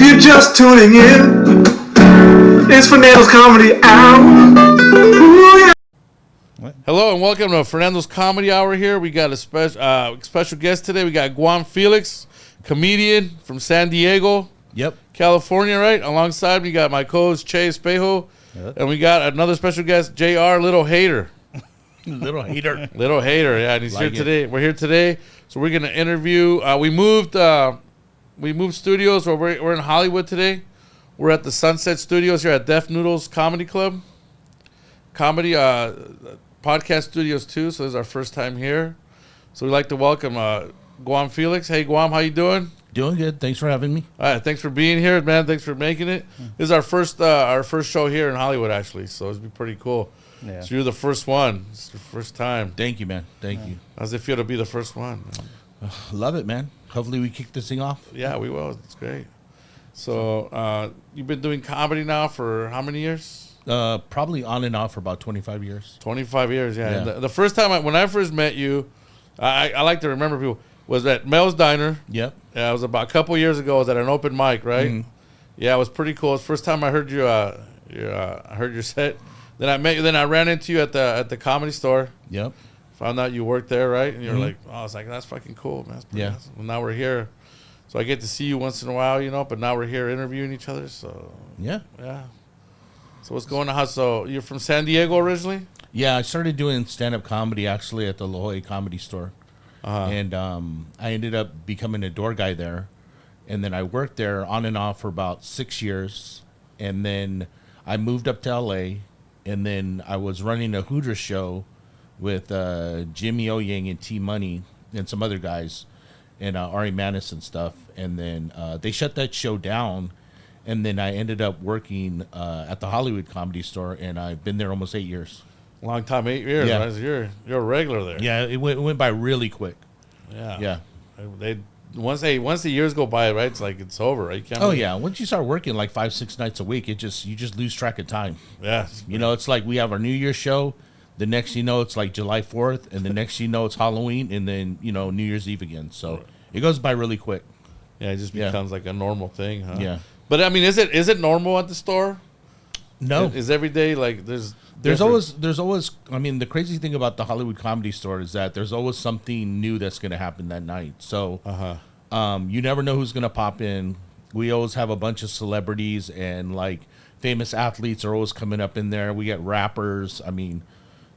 you're just tuning in, it's Fernando's Comedy Hour. Ooh, yeah. Hello and welcome to Fernando's Comedy Hour here. We got a special guest today. We got Guam Felix, comedian from San Diego, California, right? Alongside me, got my co-host, Che Espejo, and we got another special guest, JR Little Hater. Little hater. Little Hater, yeah, and he's like here today. We're here today, so we're going to interview. We moved studios, so we're in Hollywood today. We're at the Sunset Studios here at Deaf Noodles Comedy Club. Comedy podcast studios too, so this is our first time here. So we'd like to welcome Guam Felix. Hey Guam, how you doing? Doing good. Thanks for having me. All right, thanks for being here, man. Thanks for making it. This is our first show here in Hollywood, actually, so it's be pretty cool. Yeah. So you're the first one. It's your first time. Thank you, man. Thank you. How's it feel to be the first one? Love it, man. Hopefully we kick this thing off. Yeah, we will. It's great. So you've been doing comedy now for how many years? Probably on and off for about 25 years. 25 years, yeah. And the first time, when I first met you, I like to remember people, was at Mel's Diner. Yep. Yeah, it was about a couple years ago. I was at an open mic, right? Mm-hmm. Yeah, it was pretty cool. It was the first time I heard you. I heard your set. Then I met you. Then I ran into you at the Comedy Store. Yep. Found out you worked there, right? And you were like, oh, I was like, that's fucking cool, man. That's pretty awesome. Well, now we're here. So I get to see you once in a while, you know, but now we're here interviewing each other. So yeah. So what's going on? So you're from San Diego originally? Yeah, I started doing stand-up comedy actually at the La Jolla Comedy Store. And I ended up becoming a door guy there. And then I worked there on and off for about 6 years. And then I moved up to LA. And then I was running a Hooters show with Jimmy O Yang and T Money and some other guys and Ari Manis and stuff. And then they shut that show down. And then I ended up working at the Hollywood Comedy Store, and I've been there almost 8 years. Long time, 8 years. Yeah. Right? You're a regular there. Yeah, it went by really quick. Yeah. Once the years go by, right? It's like it's over, right? Once you start working like 5-6 nights a week, you just lose track of time. Yeah. You know, it's like we have our New Year's show. The next you know, it's like July 4th, and the next you know, it's Halloween, and then New Year's Eve again. So it goes by really quick. Yeah, it just becomes like a normal thing, huh? Yeah. But I mean, is it normal at the store? No. Is every day like there's always I mean, the crazy thing about the Hollywood Comedy Store is that there's always something new that's going to happen that night. So you never know who's going to pop in. We always have a bunch of celebrities and like famous athletes are always coming up in there. We get rappers. I mean,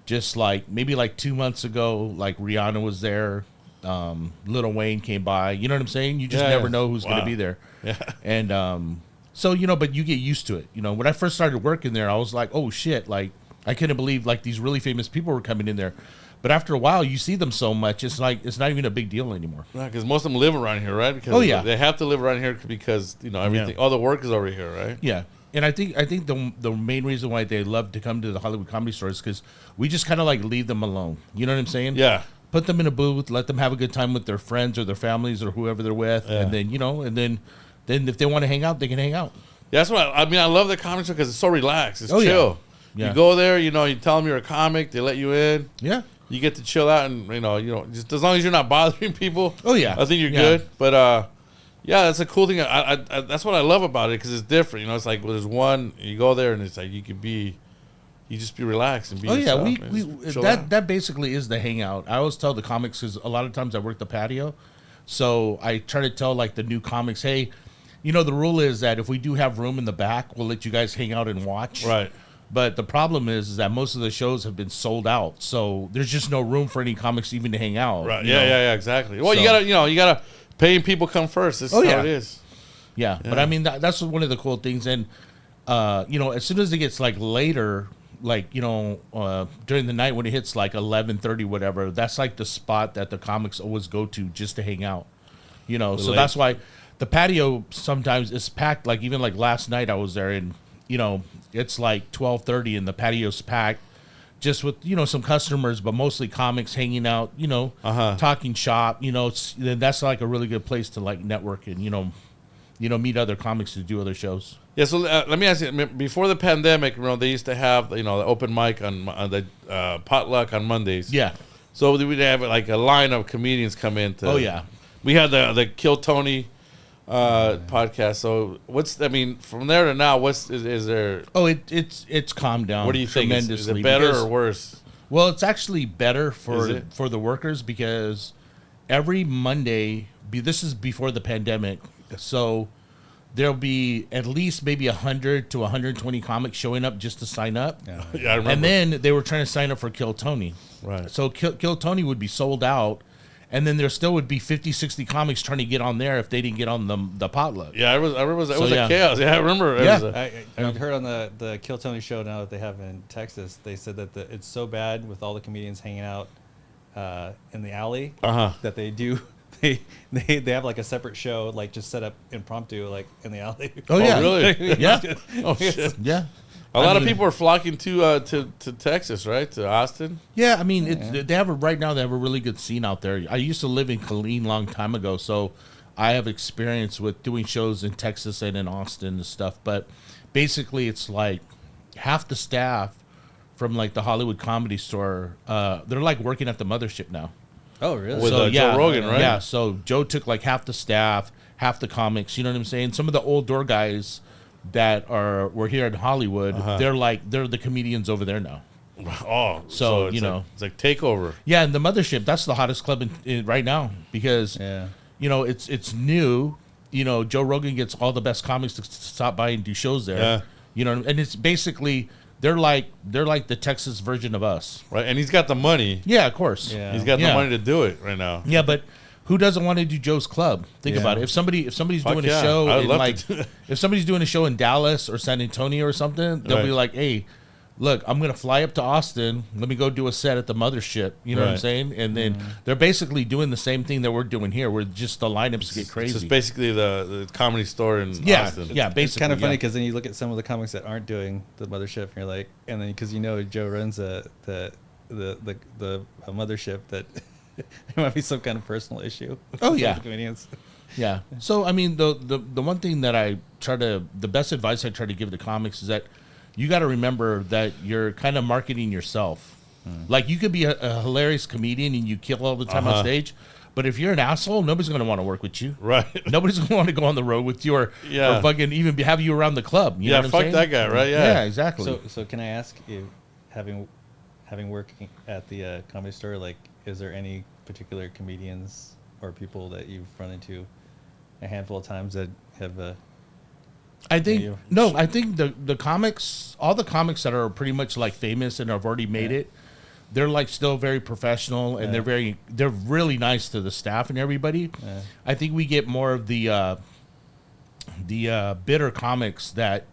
just like maybe like 2 months ago, like Rihanna was there. Lil Wayne came by. You know what I'm saying? You just never know who's going to be there. Yeah. And so, but you get used to it. When I first started working there, I was like, oh, shit. Like, I couldn't believe, like, these really famous people were coming in there. But after a while, you see them so much, it's like it's not even a big deal anymore. Yeah, because most of them live around here, right? Because they have to live around here because, everything, all the work is over here, right? Yeah. And I think the main reason why they love to come to the Hollywood Comedy Store is because we just kind of, like, leave them alone. You know what I'm saying? Yeah. Put them in a booth, let them have a good time with their friends or their families or whoever they're with, and then then if they want to hang out, they can hang out. Yeah, that's what I mean. I love the comedy store because it's so relaxed. It's chill. Yeah. You go there, you tell them you're a comic, they let you in. Yeah. You get to chill out, and just as long as you're not bothering people. Oh yeah, I think you're good. But that's a cool thing. I that's what I love about it because it's different. It's like there's one you go there and it's like you just be relaxed and be yourself. That basically is the hangout. I always tell the comics because a lot of times I work the patio, so I try to tell like the new comics, hey, the rule is that if we do have room in the back, we'll let you guys hang out and watch. Right. But the problem is that most of the shows have been sold out, so there's just no room for any comics even to hang out. Right. Yeah, exactly. Well, so, you gotta paying people come first. This is how it is. Yeah. But I mean that's one of the cool things, and as soon as it gets like later. Like during the night when it hits like 11:30 whatever, that's like the spot that the comics always go to just to hang out, so that's why the patio sometimes is packed. Like even like last night I was there and it's like 12:30 and the patio's packed just with some customers, but mostly comics hanging out, talking shop. That's like a really good place to like network and meet other comics to do other shows. Yeah, so let me ask you. Before the pandemic, they used to have the open mic on the potluck on Mondays. Yeah. So we'd have like a line of comedians come in. Oh yeah. We had the Kill Tony podcast. So from there to now, is there? Oh, it's calmed down. What do you think? Is Tremendously. it better Because- or worse? Well, it's actually better Is for it? the workers because every Monday, this is before the pandemic, so there'll be at least maybe 100 to 120 comics showing up just to sign up. Yeah, I remember. And then they were trying to sign up for Kill Tony. Right. So Kill Tony would be sold out, and then there still would be 50, 60 comics trying to get on there if they didn't get on the potluck. Yeah, it was So, a chaos. Yeah, I remember. Yeah. I heard on the Kill Tony show now that they have in Texas, they said that it's so bad with all the comedians hanging out in the alley that they do. They have like a separate show, like just set up impromptu, like in the alley. Oh, yeah. really? Yeah. Oh shit. Yeah. A lot of people are flocking to Texas, right? To Austin. Yeah, I mean, they have right now. They have a really good scene out there. I used to live in Killeen a long time ago, so I have experience with doing shows in Texas and in Austin and stuff. But basically, it's like half the staff from like the Hollywood Comedy Store. They're like working at the mothership now. Oh, really? With Joe Rogan, right? Yeah. So Joe took like half the staff, half the comics. You know what I'm saying? Some of the old door guys that were here in Hollywood, they're the comedians over there now. Oh, So, it's it's like takeover. Yeah, and the mothership, that's the hottest club in right now because it's new. Joe Rogan gets all the best comics to stop by and do shows there. Yeah. And it's basically they're like the Texas version of us. Right, and he's got the money. Yeah, of course. Yeah. He's got the money to do it right now. Yeah, but who doesn't want to do Joe's Club? Think about it. If somebody's doing a show I would in love like to. if somebody's doing a show in Dallas or San Antonio or something, they'll be like, "Hey, look, I'm going to fly up to Austin. Let me go do a set at the mothership." You know what I'm Right. saying? And then they're basically doing the same thing that we're doing here, where just the lineups get It's crazy. just basically the comedy store in yeah, Austin. yeah, basically. It's kind of funny yeah. because then you look at some of the comics that aren't doing the mothership, and you're like, and then because Joe runs the mothership, that there might be some kind of personal issue. Oh, with yeah. the comedians. Yeah. So I mean, the one thing that the best advice I try to give to comics is that you got to remember that you're kind of marketing yourself. Like you could be a hilarious comedian and you kill all the time on stage, but if you're an asshole, nobody's going to want to work with you. Right. Nobody's going to want to go on the road with you or fucking even have you around the club. You know what I'm fuck saying? that guy, right? Yeah, exactly. So can I ask you, having worked at the comedy store, like, is there any particular comedians or people that you've run into a handful of times that have I think the comics, all the comics that are pretty much like famous and have already made it, they're like still very professional and they're really nice to the staff and everybody. Yeah. I think we get more of the bitter comics that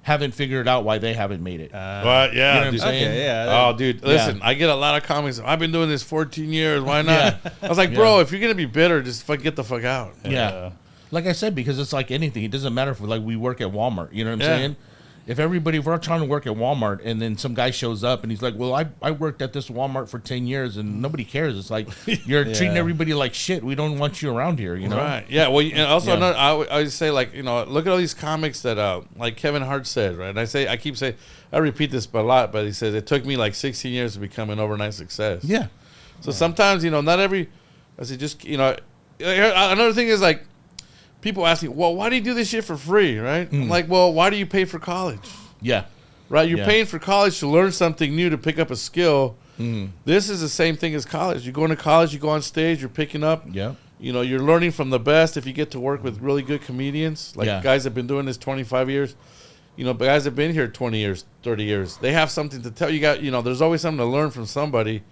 haven't figured out why they haven't made it. But yeah, You know what I'm dude. saying? Okay, yeah. Oh, dude, listen, I get a lot of comments. I've been doing this 14 years. Why not? Yeah. I was like, bro, if you're gonna be bitter, just get the fuck out. Yeah. Like I said, because it's like anything. It doesn't matter if we work at Walmart. You know what I'm Yeah. saying? If we're trying to work at Walmart and then some guy shows up and he's like, well, I worked at this Walmart for 10 years and nobody cares. It's like, you're treating everybody like shit. We don't want you around here, you know? Right. Yeah. Well, and also another, I always say, like, look at all these comics that, like Kevin Hart said, right? And I keep saying, I repeat this a lot, but he says it took me like 16 years to become an overnight success. Yeah. So sometimes, not every, I say just, another thing is like, people ask me, well, why do you do this shit for free, right? I'm like, well, why do you pay for college? Yeah. Right? You're Yeah. paying for college to learn something new, to pick up a skill. This is the same thing as college. You're going to college, you go on stage, you're picking up. Yeah. You're learning from the best if you get to work with really good comedians. Like guys that have been doing this 25 years. Guys that have been here 20 years, 30 years. They have something to tell you. There's always something to learn from somebody.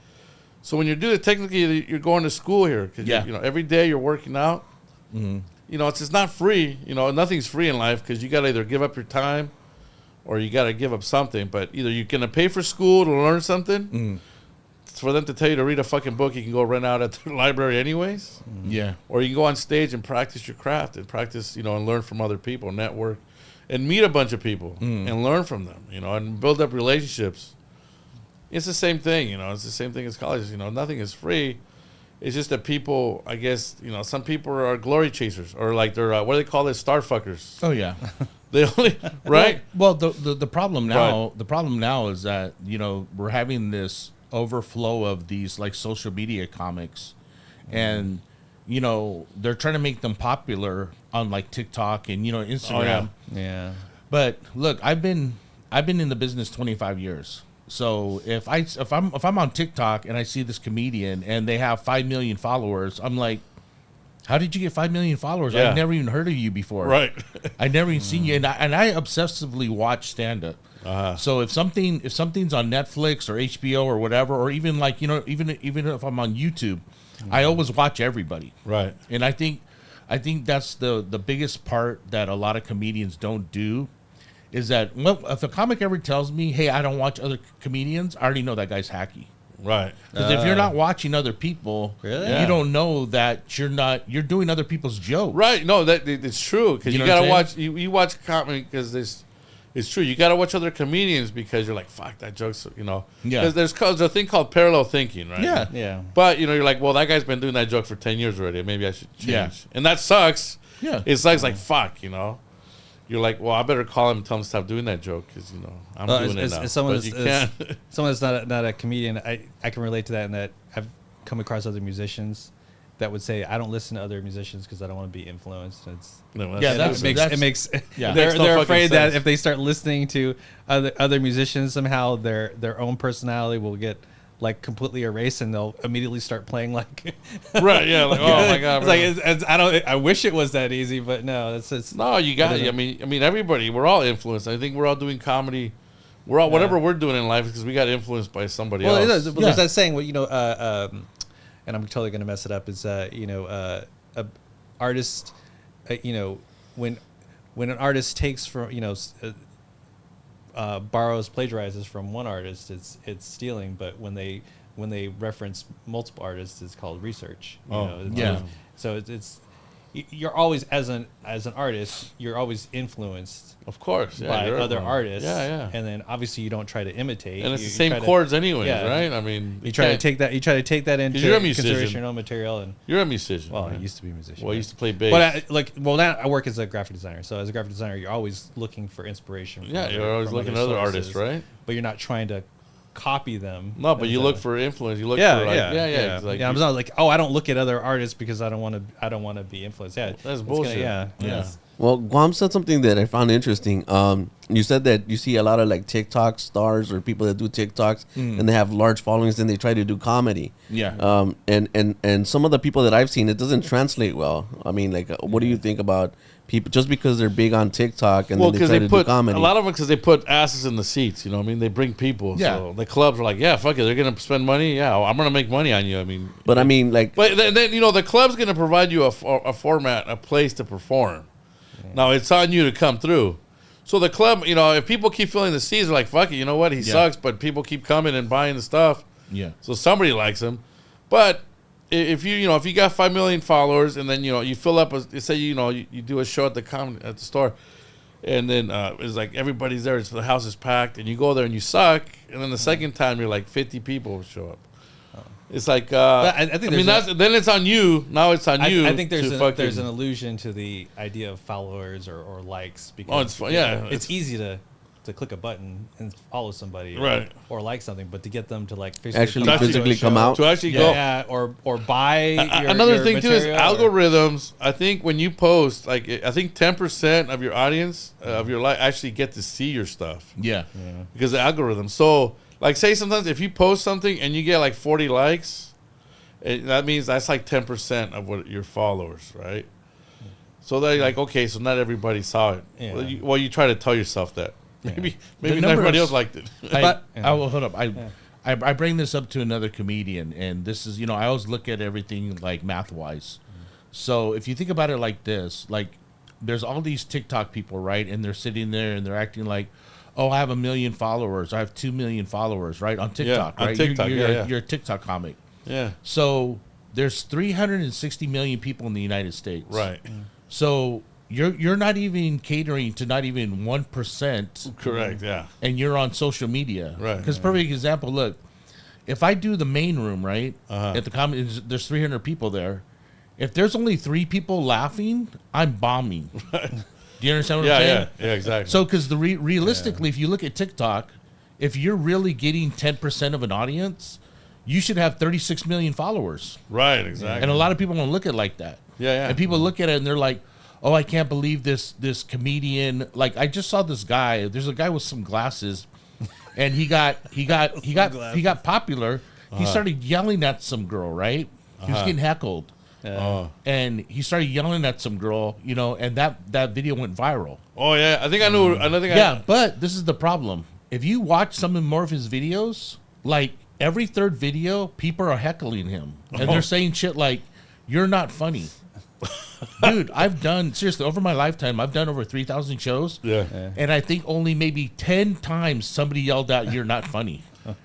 So when you're doing it, technically, you're going to school here. Because every day you're working out. It's just not free. Nothing's free in life because you got to either give up your time or you got to give up something. But either you're going to pay for school to learn something, for them to tell you to read a fucking book you can go rent out at the library anyways. Yeah. Or you can go on stage and practice your craft and practice, and learn from other people, network, and meet a bunch of people and learn from them, and build up relationships. It's the same thing, It's the same thing as college. Nothing is free. It's just that people, I guess, some people are glory chasers or like they're, what do they call this? Star fuckers. Oh, yeah. They only, right? Well, the problem now is that, we're having this overflow of these like social media comics and, you know, they're trying to make them popular on like TikTok and, you know, Instagram. Yeah. But look, I've been in the business 25 years. So if I'm on TikTok and I see this comedian and they have 5 million followers, I'm like, how did you get 5 million followers? Yeah. I've never even heard of you before. Right. I've never even seen you, and I obsessively watch stand up. So if something's on Netflix or HBO or whatever, or even like, you know, even if I'm on YouTube, I always watch everybody. Right. And I think that's the biggest part that a lot of comedians don't do, is that, well, if a comic ever tells me, hey, I don't watch other comedians, I already know that guy's hacky. Right. Because if you're not watching other people, Really? you don't know that you're doing other people's jokes. Right. No, that it's true, because You you know gotta what I'm watch. You watch comedy because it's true. You gotta watch other comedians because you're like, fuck, that joke's, you know. Yeah. Because there's a thing called parallel thinking, right? Yeah. Yeah. But you know, you're like, well, that guy's been doing that joke for 10 years already. Maybe I should change. Yeah. And that sucks. Yeah. It sucks. Like fuck, you know. You're like, well, I better call him and tell him to stop doing that joke, because, you know, I'm doing it now. As someone But you can't. someone that's not a comedian, I can relate to that, in that I've come across other musicians that would say, I don't listen to other musicians because I don't want to be influenced. It's No, Yeah, that's- that's- it makes yeah. they're Makes no fucking afraid that sense. if they start listening to other musicians, somehow their own personality will get like completely erased, and they'll immediately start playing like right. Yeah. Like, oh my god. It's like I wish it was that easy, but no, it's No, you got it. I mean, everybody. We're all influenced. I think we're all doing comedy. We're all whatever we're doing in life because we got influenced by somebody well, else. there's that saying, well, you know, and I'm totally gonna mess it up. Is you know, a artist, you know, when an artist takes from, you know, borrows, plagiarizes from one artist, it's stealing. But when they reference multiple artists, it's called research. You know? yeah. So it's you're always, as an artist, you're always influenced Of course, yeah, by you're other right. artists. Yeah, yeah. And then obviously you don't try to imitate. And it's You- the you same try to- chords anyway, yeah. right? I mean, You try to take that. You try to take that into you're a musician. consideration, your own material, and You're a musician. well, right? I used to be a musician. Well, I used to play bass. But now I work as a graphic designer. So as a graphic designer, you're always looking for inspiration. From yeah, other, you're always from looking at other artists, sources, right? But you're not trying to copy them. No, but as you a- look for influence. You look yeah, for like, yeah, yeah. It's like I'm not like, oh, I don't look at other artists because I don't want to be influenced. Yeah, That's it's bullshit. yeah. Yeah. Well, Guam said something that I found interesting. You said that you see a lot of like TikTok stars or people that do TikToks and they have large followings and they try to do comedy. Yeah. And some of the people that I've seen, it doesn't translate well. I mean, like, what do you think about people just because they're big on TikTok and well, then they because try they to put do comedy? a lot of them because they put asses in the seats. You know, what I mean, they bring people. Yeah. So the clubs are like, yeah, fuck it, they're gonna spend money. Yeah, I'm gonna make money on you. I mean, But I mean, like, but then you know, the club's gonna provide you a format, a place to perform. Now it's on you to come through. So the club, you know, if people keep filling the seats, they're like, fuck it, you know what? He sucks, but people keep coming and buying the stuff. Yeah. So somebody likes him. But if you got 5 million followers and then, you know, you fill up say, you know, you do a show at the store and then it's like everybody's there, so the house is packed, and you go there and you suck, and then the second time you're like 50 people show up. It's like I think then it's on you. Now it's on you. I think there's to there's an allusion to the idea of followers or likes, because Oh, it's fun. Yeah, it's easy to click a button and follow somebody, Right. or like something, but to get them to like Actually come out to a physically come show, out? to actually go. yeah, or buy Another your thing too is material, algorithms. I think when you post, like, I think 10% of your audience of your life actually get to see your stuff Yeah. because of the algorithm. So, like, say sometimes if you post something and you get like 40 likes, that means that's like 10% of what your followers, right? So they're like, okay, so not everybody saw it. Yeah. Well, you try to tell yourself that. Maybe not numbers- everybody else liked it. I will hold up. I bring this up to another comedian, and this is, you know, I always look at everything like math wise. So if you think about it like this, like there's all these TikTok people, right? And they're sitting there and they're acting like, oh, I have 1 million followers. I have 2 million followers, right? On TikTok, on right? TikTok, You're a TikTok comic. Yeah. So there's 360 million people in the United States. Right. So you're not even catering to not even 1%. Correct. Yeah. And you're on social media. Right. Because perfect example, look, if I do the main room, right, Uh-huh. at the comedy, there's 300 people there. If there's only 3 people laughing, I'm bombing. Do you understand what I'm saying? Yeah, exactly. So, because realistically, if you look at TikTok, if you're really getting 10% of an audience, you should have 36 million followers. Right, exactly. And a lot of people don't look at it like that. Yeah. And people look at it and they're like, oh, I can't believe this comedian. Like, I just saw this guy. There's a guy with some glasses, and he got popular. He started yelling at some girl, right? He was getting heckled. And he started yelling at some girl, you know, and that video went viral. Oh, yeah. I think I knew. But this is the problem. If you watch some more of his videos, like every third video, people are heckling him. And they're saying shit like, you're not funny. Dude, seriously, over my lifetime, I've done over 3,000 shows. Yeah. And I think only maybe 10 times somebody yelled out, you're not funny.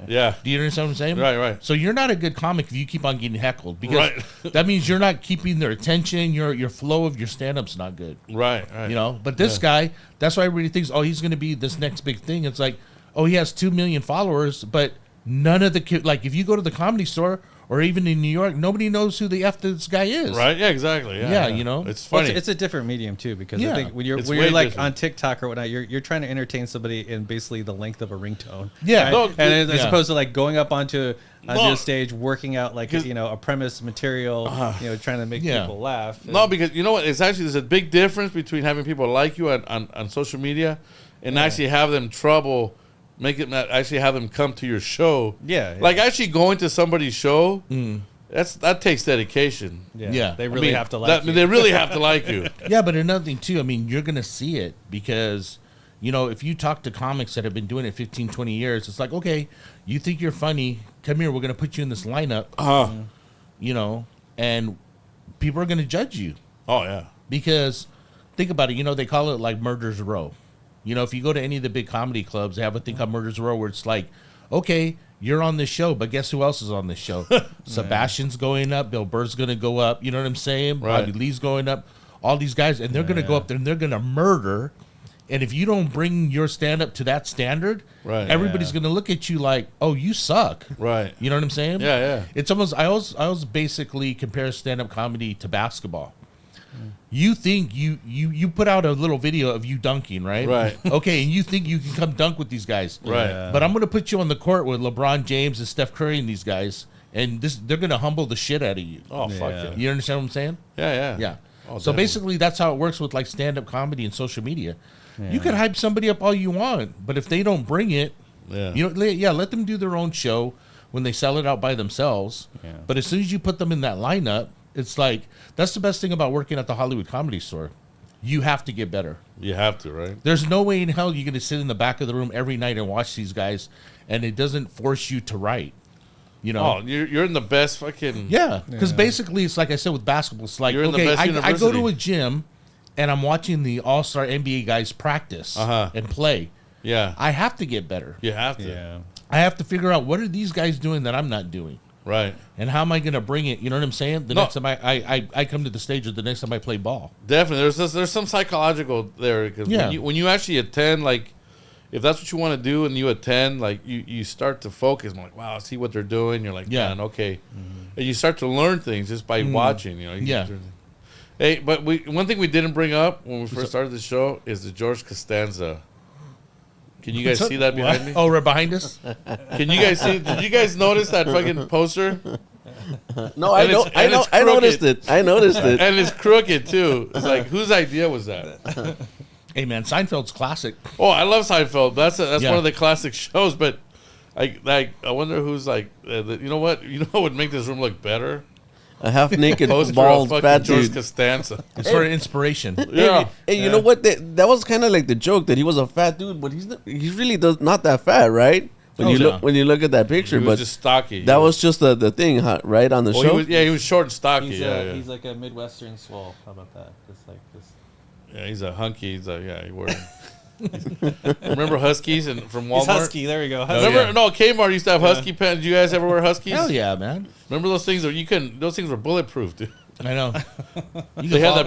Yeah. Do you understand what I'm saying? Right. So you're not a good comic if you keep on getting heckled, because that means you're not keeping their attention. Your flow of your stand-up's not good. Right. You know, but this guy, that's why everybody thinks, oh, he's going to be this next big thing. It's like, oh, he has 2 million followers, but none of the like, if you go to the Comedy Store or even in New York, nobody knows who the F this guy is. Right? Yeah, exactly. Yeah, you know? It's funny. It's a different medium, too, because I think when you're like different. on TikTok or whatnot, you're trying to entertain somebody in basically the length of a ringtone. Yeah. Right? And as opposed to like going up onto a stage, working out like, you know, a premise material, you know, trying to make people laugh. No, because you know what? It's actually, there's a big difference between having people like you on social media and actually have them actually have them come to your show. Yeah. Like actually going to somebody's show, that takes dedication. Yeah. They really have to like you. They really have to like you. Yeah, but another thing, too, I mean, you're going to see it because, you know, if you talk to comics that have been doing it 15, 20 years, it's like, okay, you think you're funny, come here, we're going to put you in this lineup, you know, and people are going to judge you. Oh, yeah. Because, think about it, you know, they call it like Murder's Row. You know, if you go to any of the big comedy clubs, they have a thing called Murder's Row where it's like, okay, you're on this show, but guess who else is on this show? Sebastian's going up, Bill Burr's going to go up, you know what I'm saying? Right. Bobby Lee's going up, all these guys, and they're going to go up there and they're going to murder. And if you don't bring your stand-up to that standard, everybody's going to look at you like, oh, you suck. Right. You know what I'm saying? Yeah. It's almost, I always basically compare stand-up comedy to basketball. You think you put out a little video of you dunking, right? Right. Okay, and you think you can come dunk with these guys. Right. Yeah. But I'm going to put you on the court with LeBron James and Steph Curry and these guys, and they're going to humble the shit out of you. Oh, fuck yeah. You understand what I'm saying? Yeah. Yeah. Oh, So definitely. basically, that's how it works with like stand-up comedy and social media. You can hype somebody up all you want, but if they don't bring it, you know, let them do their own show when they sell it out by themselves. Yeah. But as soon as you put them in that lineup, it's like, that's the best thing about working at the Hollywood Comedy Store. You have to get better. You have to, right? There's no way in hell you're going to sit in the back of the room every night and watch these guys, and it doesn't force you to write. You know? Oh, you're in the best fucking... Yeah, because basically it's like I said with basketball. It's like, You're in the okay, best I go university. to a gym, and I'm watching the all-star NBA guys practice and play. Yeah. I have to get better. You have to. Yeah. I have to figure out what are these guys doing that I'm not doing. Right. And how am I going to bring it? You know what I'm saying? The next time I come to the stage or the next time I play ball. Definitely. There's some psychological there. Cause when you actually attend, like, if that's what you want to do and you attend, like, you start to focus. I'm like, wow, I see what they're doing. You're like, man, okay. And you start to learn things just by watching, you know. Hey, but one thing we didn't bring up when we first started the show is the George Costanza. Can you guys see that behind me? Oh, right behind us? Can you guys see? Did you guys notice that fucking poster? No, I noticed it. I noticed it. And it's crooked too. It's like, whose idea was that? Hey man, Seinfeld's classic. Oh, I love Seinfeld. That's one of the classic shows. But I wonder who's like, you know what would make this room look better? A half-naked, Poster bald, of fat fucking George dude. Costanza. It's for inspiration. Yeah. Hey, you know what? That was kind of like the joke that he was a fat dude, but he's really not that fat, right? When you look at that picture, He was but just stocky. that was just the thing, right, on the show. He was short and stocky. He's like a Midwestern swole. How about that? Just like this. Yeah, he's a hunky. He wore. Remember Huskies from Walmart? He's husky. There we go. Remember? No, Kmart used to have Husky pants. Did you guys ever wear Huskies? Hell yeah, man. Remember those things? Those things were bulletproof, dude. I know. They had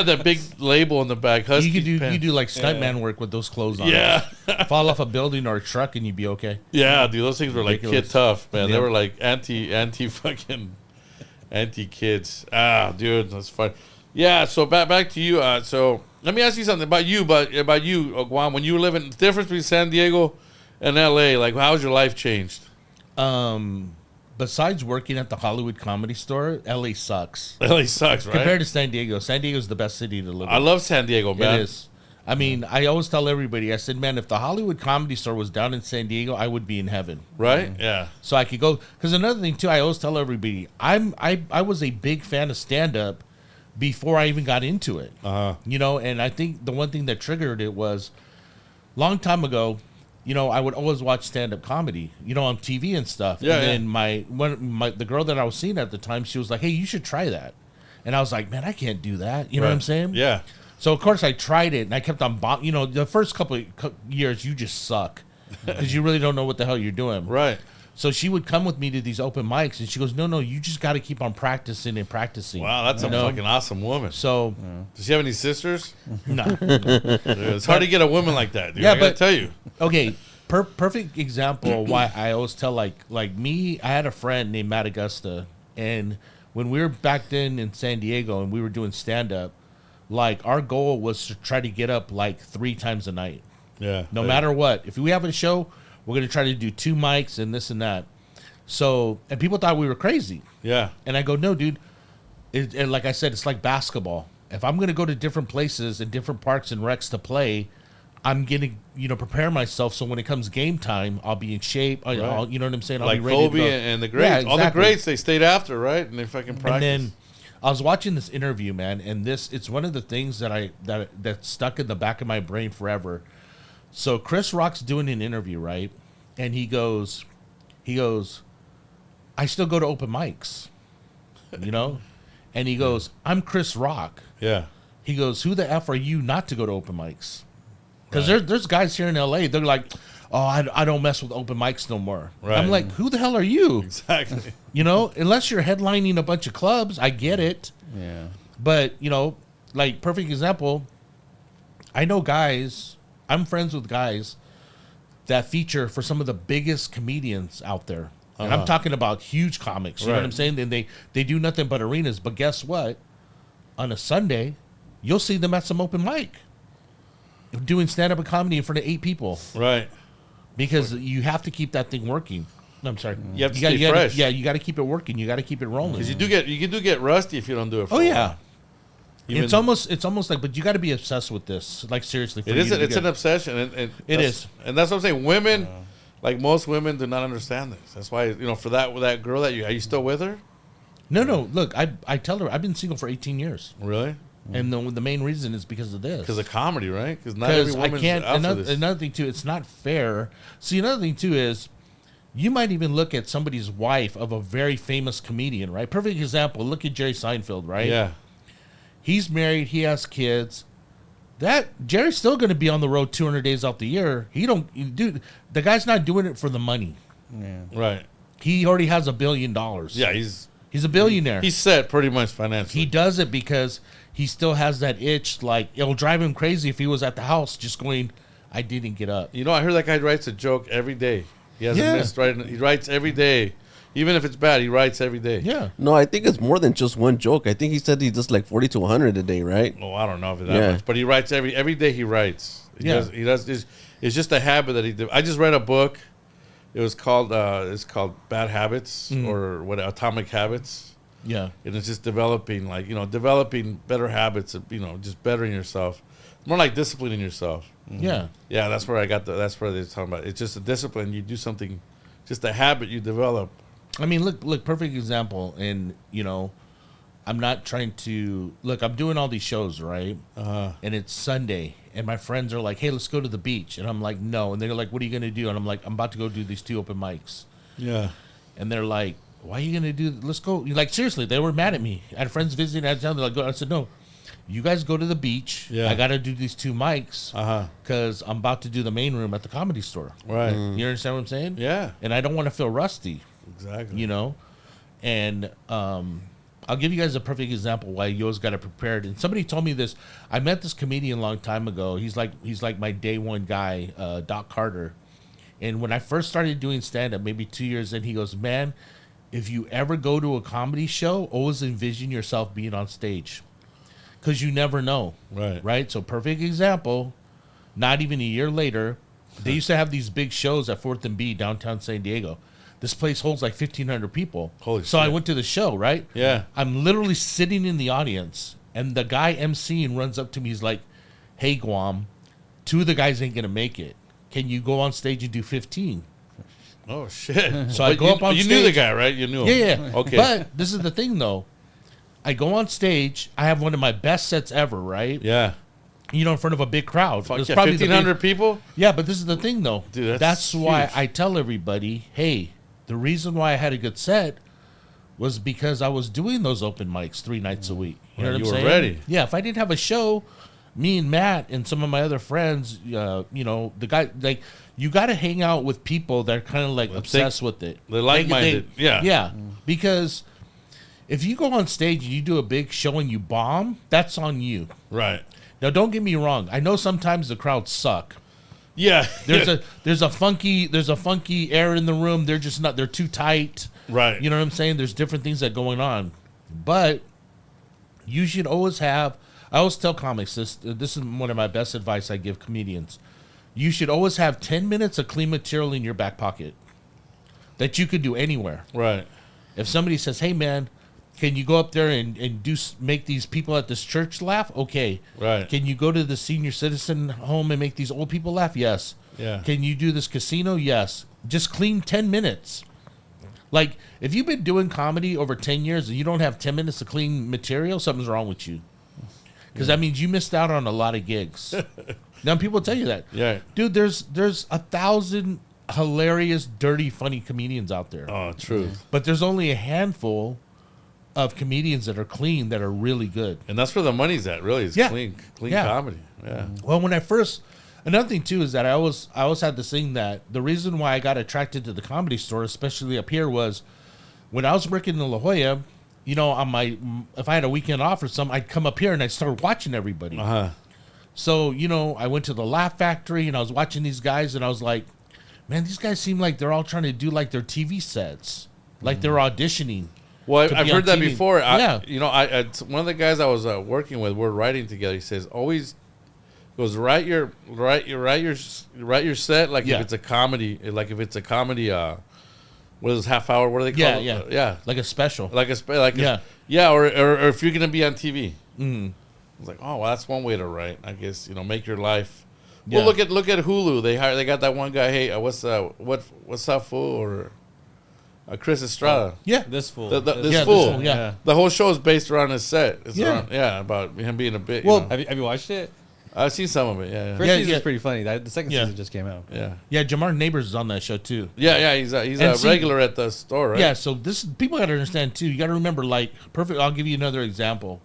that big label in the back. Husky You pants. do like stuntman work with those clothes on. Yeah. Fall off a building or a truck and you'd be okay. Yeah, dude, those things were like Ridiculous. kid tough, man. They Yep. were like anti kids. Ah, dude, that's fun. Yeah, so back to you. So let me ask you something about you, Guam. When you were living, the difference between San Diego and LA, like how's your life changed? besides working at the Hollywood Comedy Store, LA sucks. LA sucks, right? Compared to San Diego. San Diego's the best city to live in. I love San Diego, man. It is. I mean, I always tell everybody, I said, man, if the Hollywood Comedy Store was down in San Diego, I would be in heaven. Right? Yeah. So I could go. Because another thing, too, I always tell everybody, I was a big fan of stand-up before I even got into it. You know, and I think the one thing that triggered it was, long time ago, you know, I would always watch stand-up comedy, you know, on TV and stuff. Yeah, and then the girl that I was seeing at the time, she was like, hey, you should try that. And I was like, man, I can't do that. You know what I'm saying? Yeah. So, of course, I tried it, and I kept on, you know, the first couple of years, you just suck because you really don't know what the hell you're doing. Right. So she would come with me to these open mics, and she goes, no, you just got to keep on practicing and practicing. Wow, that's a fucking awesome woman. So, does she have any sisters? no. It's hard to get a woman like that, dude. Yeah, I gotta but- tell you. Okay, perfect example why I always tell, like me, I had a friend named Matt Augusta, and when we were back then in San Diego and we were doing stand-up, like, our goal was to try to get up, like, 3 times a night. Yeah. No matter what. If we have a show, we're going to try to do 2 mics and this and that. So, and people thought we were crazy. Yeah. And I go, no, dude. And like I said, it's like basketball. If I'm going to go to different places and different parks and recs to play, I'm going to, you know, prepare myself so when it comes game time, I'll be in shape. I'll, you know what I'm saying? I'll Like be ready Kobe to go. and the greats. Yeah, All the exactly. greats, they stayed after, right? And they fucking practiced. And then I was watching this interview, man, and it's one of the things that stuck in the back of my brain forever. So Chris Rock's doing an interview, right? And he goes, I still go to open mics, you know? And he goes, I'm Chris Rock. Yeah. He goes, who the F are you not to go to open mics? Because there's guys here in LA, they're like, oh, I don't mess with open mics no more. Right. I'm like, who the hell are you? Exactly. You know, unless you're headlining a bunch of clubs, I get it. Yeah. But, you know, like, perfect example, I know guys, I'm friends with guys that feature for some of the biggest comedians out there. And I'm talking about huge comics, you know what I'm saying? And they do nothing but arenas. But guess what? On a Sunday, you'll see them at some open mic doing stand-up comedy in front of 8 people. Right. Because you have to keep that thing working. No, I'm sorry. You have to stay fresh. Yeah, you got to keep it working. You got to keep it rolling. Because you do get rusty if you don't do it for Oh a yeah. while. Even- It's almost like, but you got to be obsessed with this. Like, seriously. For It you is. to It's get- an obsession. And It that's- is. And that's what I'm saying. Women, like most women, do not understand this. That's why, you know, for that girl are you still with her? No. Look, I tell her I've been single for 18 years, Really? and the main reason is because of this. Because of comedy, right? Because not every Because I woman's can't. out for this. Another thing too, it's not fair. See, another thing too is, you might even look at somebody's wife of a very famous comedian, right? Perfect example. Look at Jerry Seinfeld, right? Yeah. He's married. He has kids. That Jerry's still going to be on the road 200 days out the year. Dude, the guy's not doing it for the money. Yeah. Right. He already has $1 billion. Yeah, he's He's a billionaire. He's set pretty much financially. He does it because he still has that itch. Like, it'll drive him crazy if he was at the house just going, I didn't get up. You know, I heard that guy writes a joke every day. He hasn't missed writing. He writes every day. Even if it's bad, he writes every day. Yeah. No, I think it's more than just one joke. I think he said he does like 40 to 100 a day, right? Oh, I don't know if it's that much, but he writes every day. He writes. He does. It's just a habit that he did. I just read a book. It was called Bad Habits or Atomic Habits. Yeah. And it's just developing developing better habits. Just bettering yourself. More like disciplining yourself. Yeah. Yeah, that's where I got that's where they're talking about. It's just a discipline. You do something, just a habit you develop. I mean, look, perfect example. And, I'm not trying to look, I'm doing all these shows, right? And it's Sunday, and my friends are like, hey, let's go to the beach. And I'm like, no. And they're like, what are you going to do? And I'm like, I'm about to go do these 2 open mics. Yeah. And they're like, why are you going to do, let's go. Like, seriously, they were mad at me. I had friends visiting out of town. They're like, go. I said, no, you guys go to the beach. Yeah. I got to do these 2 mics because I'm about to do the main room at the Comedy Store. Right. You understand what I'm saying? Yeah. And I don't want to feel rusty. Exactly. And I'll give you guys a perfect example why you always got to prepare it. And somebody told me this. I met this comedian a long time ago. He's like my day one guy, Doc Carter. And when I first started doing stand-up, maybe 2 years in, he goes, man, if you ever go to a comedy show, always envision yourself being on stage. Because you never know. Right? So perfect example, not even a year later, they used to have these big shows at 4th and B, downtown San Diego. This place holds like 1,500 people. Holy so I shit. went to the show, right? Yeah. I'm literally sitting in the audience, and the guy emceeing runs up to me. He's like, "Hey, Guam, 2 of the guys ain't gonna make it. Can you go on stage and do 15?" Oh shit! So I go up on You stage. knew the guy, right? You knew him. Yeah. Okay. But this is the thing, though. I go on stage. I have one of my best sets ever, right? Yeah. You know, in front of a big crowd. Fuck It's yeah, probably the 1,500 people. Yeah, but this is the thing, though. Dude, that's why huge. I tell everybody, hey, the reason why I had a good set was because I was doing those open mics 3 nights a week. You know Right, what you I'm were saying? ready. Yeah, if I didn't have a show, me and Matt and some of my other friends, you know, the guy, like, you got to hang out with people that are kind of like obsessed with it. They're like-minded. Yeah. Yeah, because if you go on stage and you do a big show and you bomb, that's on you. Right. Now, don't get me wrong. I know sometimes the crowds suck. Yeah. There's a funky air in the room. They're just not. They're too tight. Right. You know what I'm saying? There's different things that are going on, but you should always have. I always tell comics this. This is one of my best advice I give comedians. You should always have 10 minutes of clean material in your back pocket that you could do anywhere. Right. If somebody says, "Hey, man, can you go up there and make these people at this church laugh?" Okay. Right. Can you go to the senior citizen home and make these old people laugh? Yes. Yeah. Can you do this casino? Yes. Just clean 10 minutes. Like, if you've been doing comedy over 10 years and you don't have 10 minutes of clean material, something's wrong with you. Because that means you missed out on a lot of gigs. Now, people tell you that. Yeah. Dude, there's 1,000 hilarious, dirty, funny comedians out there. Oh, true. But there's only a handful of comedians that are clean that are really good. And that's where the money's at. Really, is Yeah. clean Yeah. comedy. Yeah. Well, when I first, another thing too is that I always had this thing that the reason why I got attracted to the Comedy Store, especially up here, was when I was working in La Jolla. You know, if I had a weekend off or something, I'd come up here and I'd start watching everybody. So, you know, I went to the Laugh Factory and I was watching these guys and I was like, man, these guys seem like they're all trying to do like their TV sets, like they're auditioning. Well, to I've be on heard that TV. before. Yeah. You know, I one of the guys I was working with, we're writing together. He says, always goes write your set like Yeah. if it's a comedy, what is half hour? What do they call it? Yeah. Like a special. Yeah, or if you're gonna be on TV. I was like, oh, well, that's one way to write. I guess, you know, make your life. Yeah. Well, look at Hulu. They got that one guy. Hey, what's up, fool? Or Chris Estrada. Yeah. This fool. This fool. Yeah. The whole show is based around his set. It's Yeah. about him being a bit. Well, you know. Have you watched it? I've seen some of it. Yeah, First Yeah, season's yeah. pretty funny. The second Yeah. season just came out. yeah, Yeah, Jamar Neighbors is on that show too. yeah. He's And a see- regular at the store, right? Yeah, so people got to understand too. You got to remember, like, perfect. I'll give you another example.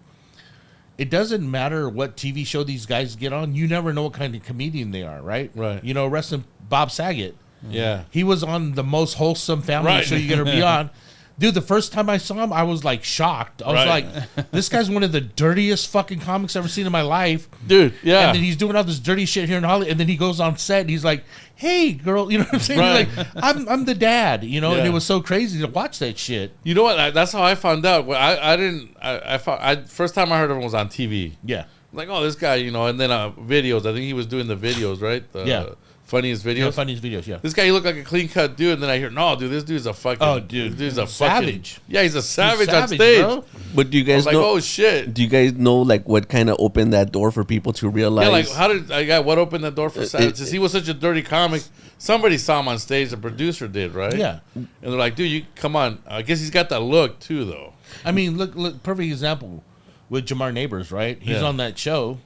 It doesn't matter what TV show these guys get on. You never know what kind of comedian they are, right? Right. You know, rest in Bob Saget. Yeah. He was on the most wholesome family Right. show you're gonna be on. Dude, the first time I saw him, I was like shocked. I was Right. like, this guy's one of the dirtiest fucking comics I've ever seen in my life. Dude, yeah. And then he's doing all this dirty shit here in Hollywood. And then he goes on set and he's like, "Hey, girl," you know what I'm saying? Right. He's like, I'm the dad, you know. And Yeah. it was so crazy to watch that shit. You know what? That's how I found out. Well, first time I heard of him was on TV. Yeah. Like, oh, this guy, you know, and then videos. I think he was doing the videos, right? Yeah. Funniest videos. Yeah, funniest videos, yeah. This guy, he looked like a clean cut dude, and then I hear, no, dude, this dude's a fucking. Oh, dude. this dude's a Savage. Fucking, yeah, he's a savage, He's on stage. bro. But do you I guys was like, know? oh shit. Do you guys know like what kind of opened that door for people to realize? Yeah, like how did what opened the door for Savage? Since he was such a dirty comic, somebody saw him on stage. The producer did, right? Yeah. And they're like, dude, you come on. I guess he's got that look too, though. I mean, look, perfect example with Jamar Neighbors, right? He's Yeah. on that show,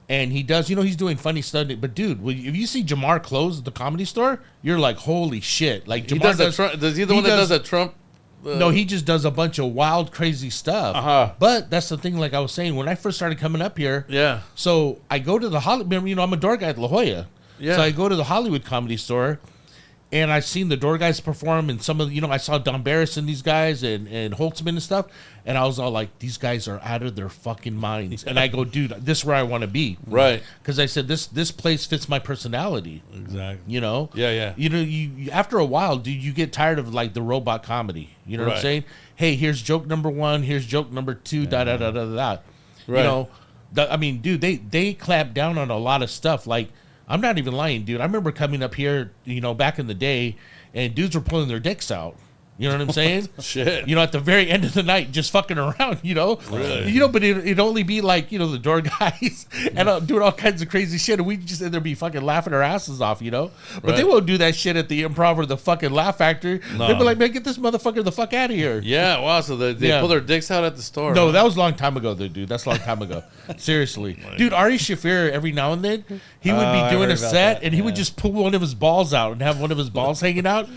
and he does, you know, he's doing funny stuff. But dude, if you see Jamar close the Comedy Store, you're like, holy shit! Like Jamar He does that. Trump, does he the one that does that Trump? No, he just does a bunch of wild, crazy stuff. Uh-huh. But that's the thing, like I was saying, when I first started coming up here, Yeah. so I go to the Hollywood. Remember, you know, I'm a door guy at La Jolla. Yeah. So I go to the Hollywood Comedy Store, and I've seen the door guys perform, and some of I saw Don Barris and these guys and Holtzman and stuff, and I was all like, these guys are out of their fucking minds. And I go, dude, this is where I want to be, Right. Because I said this place fits my personality. Exactly. You know. Yeah, yeah. You know, you after a while, dude, you get tired of like the robot comedy. You know what I'm Right. saying? Hey, here's joke number 1. Here's joke number 2. Da da da da da. Right. You know, I mean, dude, they clamp down on a lot of stuff. Like, I'm not even lying, dude. I remember coming up here, back in the day, and dudes were pulling their dicks out. You know what I'm saying? Shit. At the very end of the night, just fucking around, Really? But it'd only be like, the door guys and doing all kinds of crazy shit. And we'd just either be fucking laughing our asses off, But they won't do that shit at the Improv or the fucking Laugh Factory. No. They'd be like, man, get this motherfucker the fuck out of here. Yeah, wow. So they pull their dicks out at the store. No, that was a long time ago, though, dude. That's a long time ago. Seriously. Dude, Ari Shaffir, every now and then, he would be doing a set, and he would just pull one of his balls out and have one of his balls hanging out.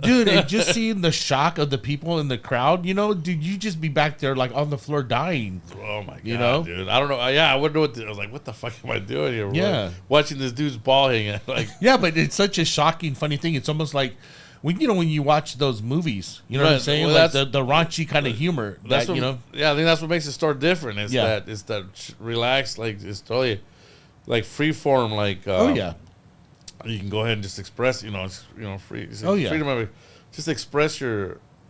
Dude, and just seeing the shock of the people in the crowd, dude, you just be back there like on the floor dying. Oh my god, dude! I don't know. Yeah, I wouldn't know I was like, what the fuck am I doing here? Yeah, watching this dude's ball hanging. Like, yeah, but it's such a shocking, funny thing. It's almost like when you watch those movies, what I'm saying, well, like the raunchy kind of humor. That's that, what, Yeah, I think that's what makes the store different. Is that it's that relaxed, like it's totally like free form, like you can go ahead and just express, it's free. It's freedom of it. Just express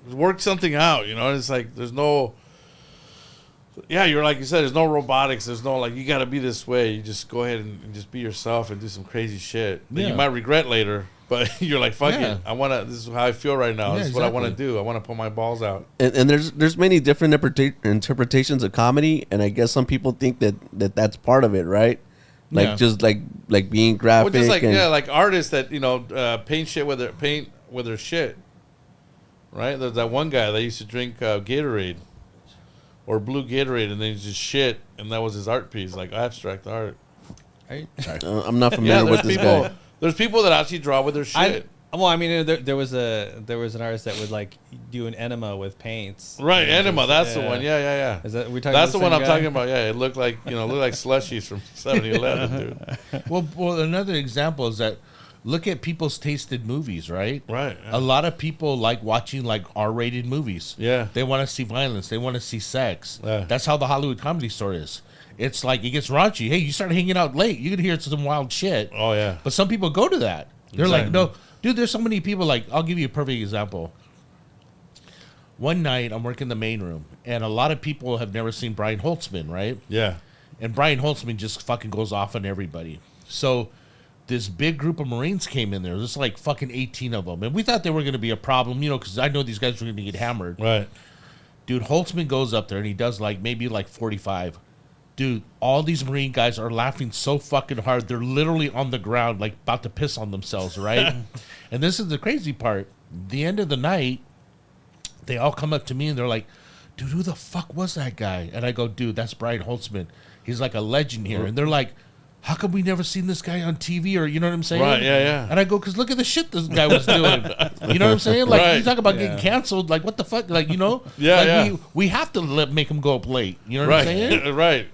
work something out, It's like there's no, you're like you said, there's no robotics. There's no like you got to be this way. You just go ahead and just be yourself and do some crazy shit that you might regret later. But you're like, fuck it. This is how I feel right now. This is what I want to do. I want to pull my balls out. And there's many different interpretations of comedy, and I guess some people think that's part of it, right? Like just like being graphic. Well, just like artists that paint shit with their shit. Right? There's that one guy that used to drink Gatorade or blue Gatorade, and then he just shit, and that was his art piece, like abstract art. I'm not familiar with this guy. There's people that actually draw with their shit. There was an artist that would like do an enema with paints. Right, enema. That's the one. Yeah. Is that we talking? That's about the one I'm guy? talking about. Yeah, it looked like slushies from 7-Eleven, dude. Well, another example is that. Look at people's tasted movies, right? Right. Yeah. A lot of people like watching like R-rated movies. Yeah. They want to see violence. They want to see sex. Yeah. That's how the Hollywood Comedy Store is. It's like it gets raunchy. Hey, you start hanging out late, you can hear some wild shit. Oh yeah. But some people go to that. They're like, no, dude. There's so many people. Like, I'll give you a perfect example. One night, I'm working the main room, and a lot of people have never seen Brian Holtzman, right? Yeah. And Brian Holtzman just fucking goes off on everybody. So this big group of Marines came in there. There's like fucking 18 of them. And we thought they were going to be a problem, because I know these guys were going to get hammered. Right. Dude, Holtzman goes up there and he does like maybe like 45. Dude, all these Marine guys are laughing so fucking hard. They're literally on the ground like about to piss on themselves, right? And this is the crazy part. The end of the night, they all come up to me and they're like, dude, who the fuck was that guy? And I go, dude, that's Brian Holtzman. He's like a legend here. And they're like, how come we never seen this guy on TV, or you know what I'm saying? Right, yeah. And I go, because look at the shit this guy was doing. You know what I'm saying? Like, you talk about getting canceled, like, what the fuck? Like, we have to make him go up late. You know what I'm saying? Right.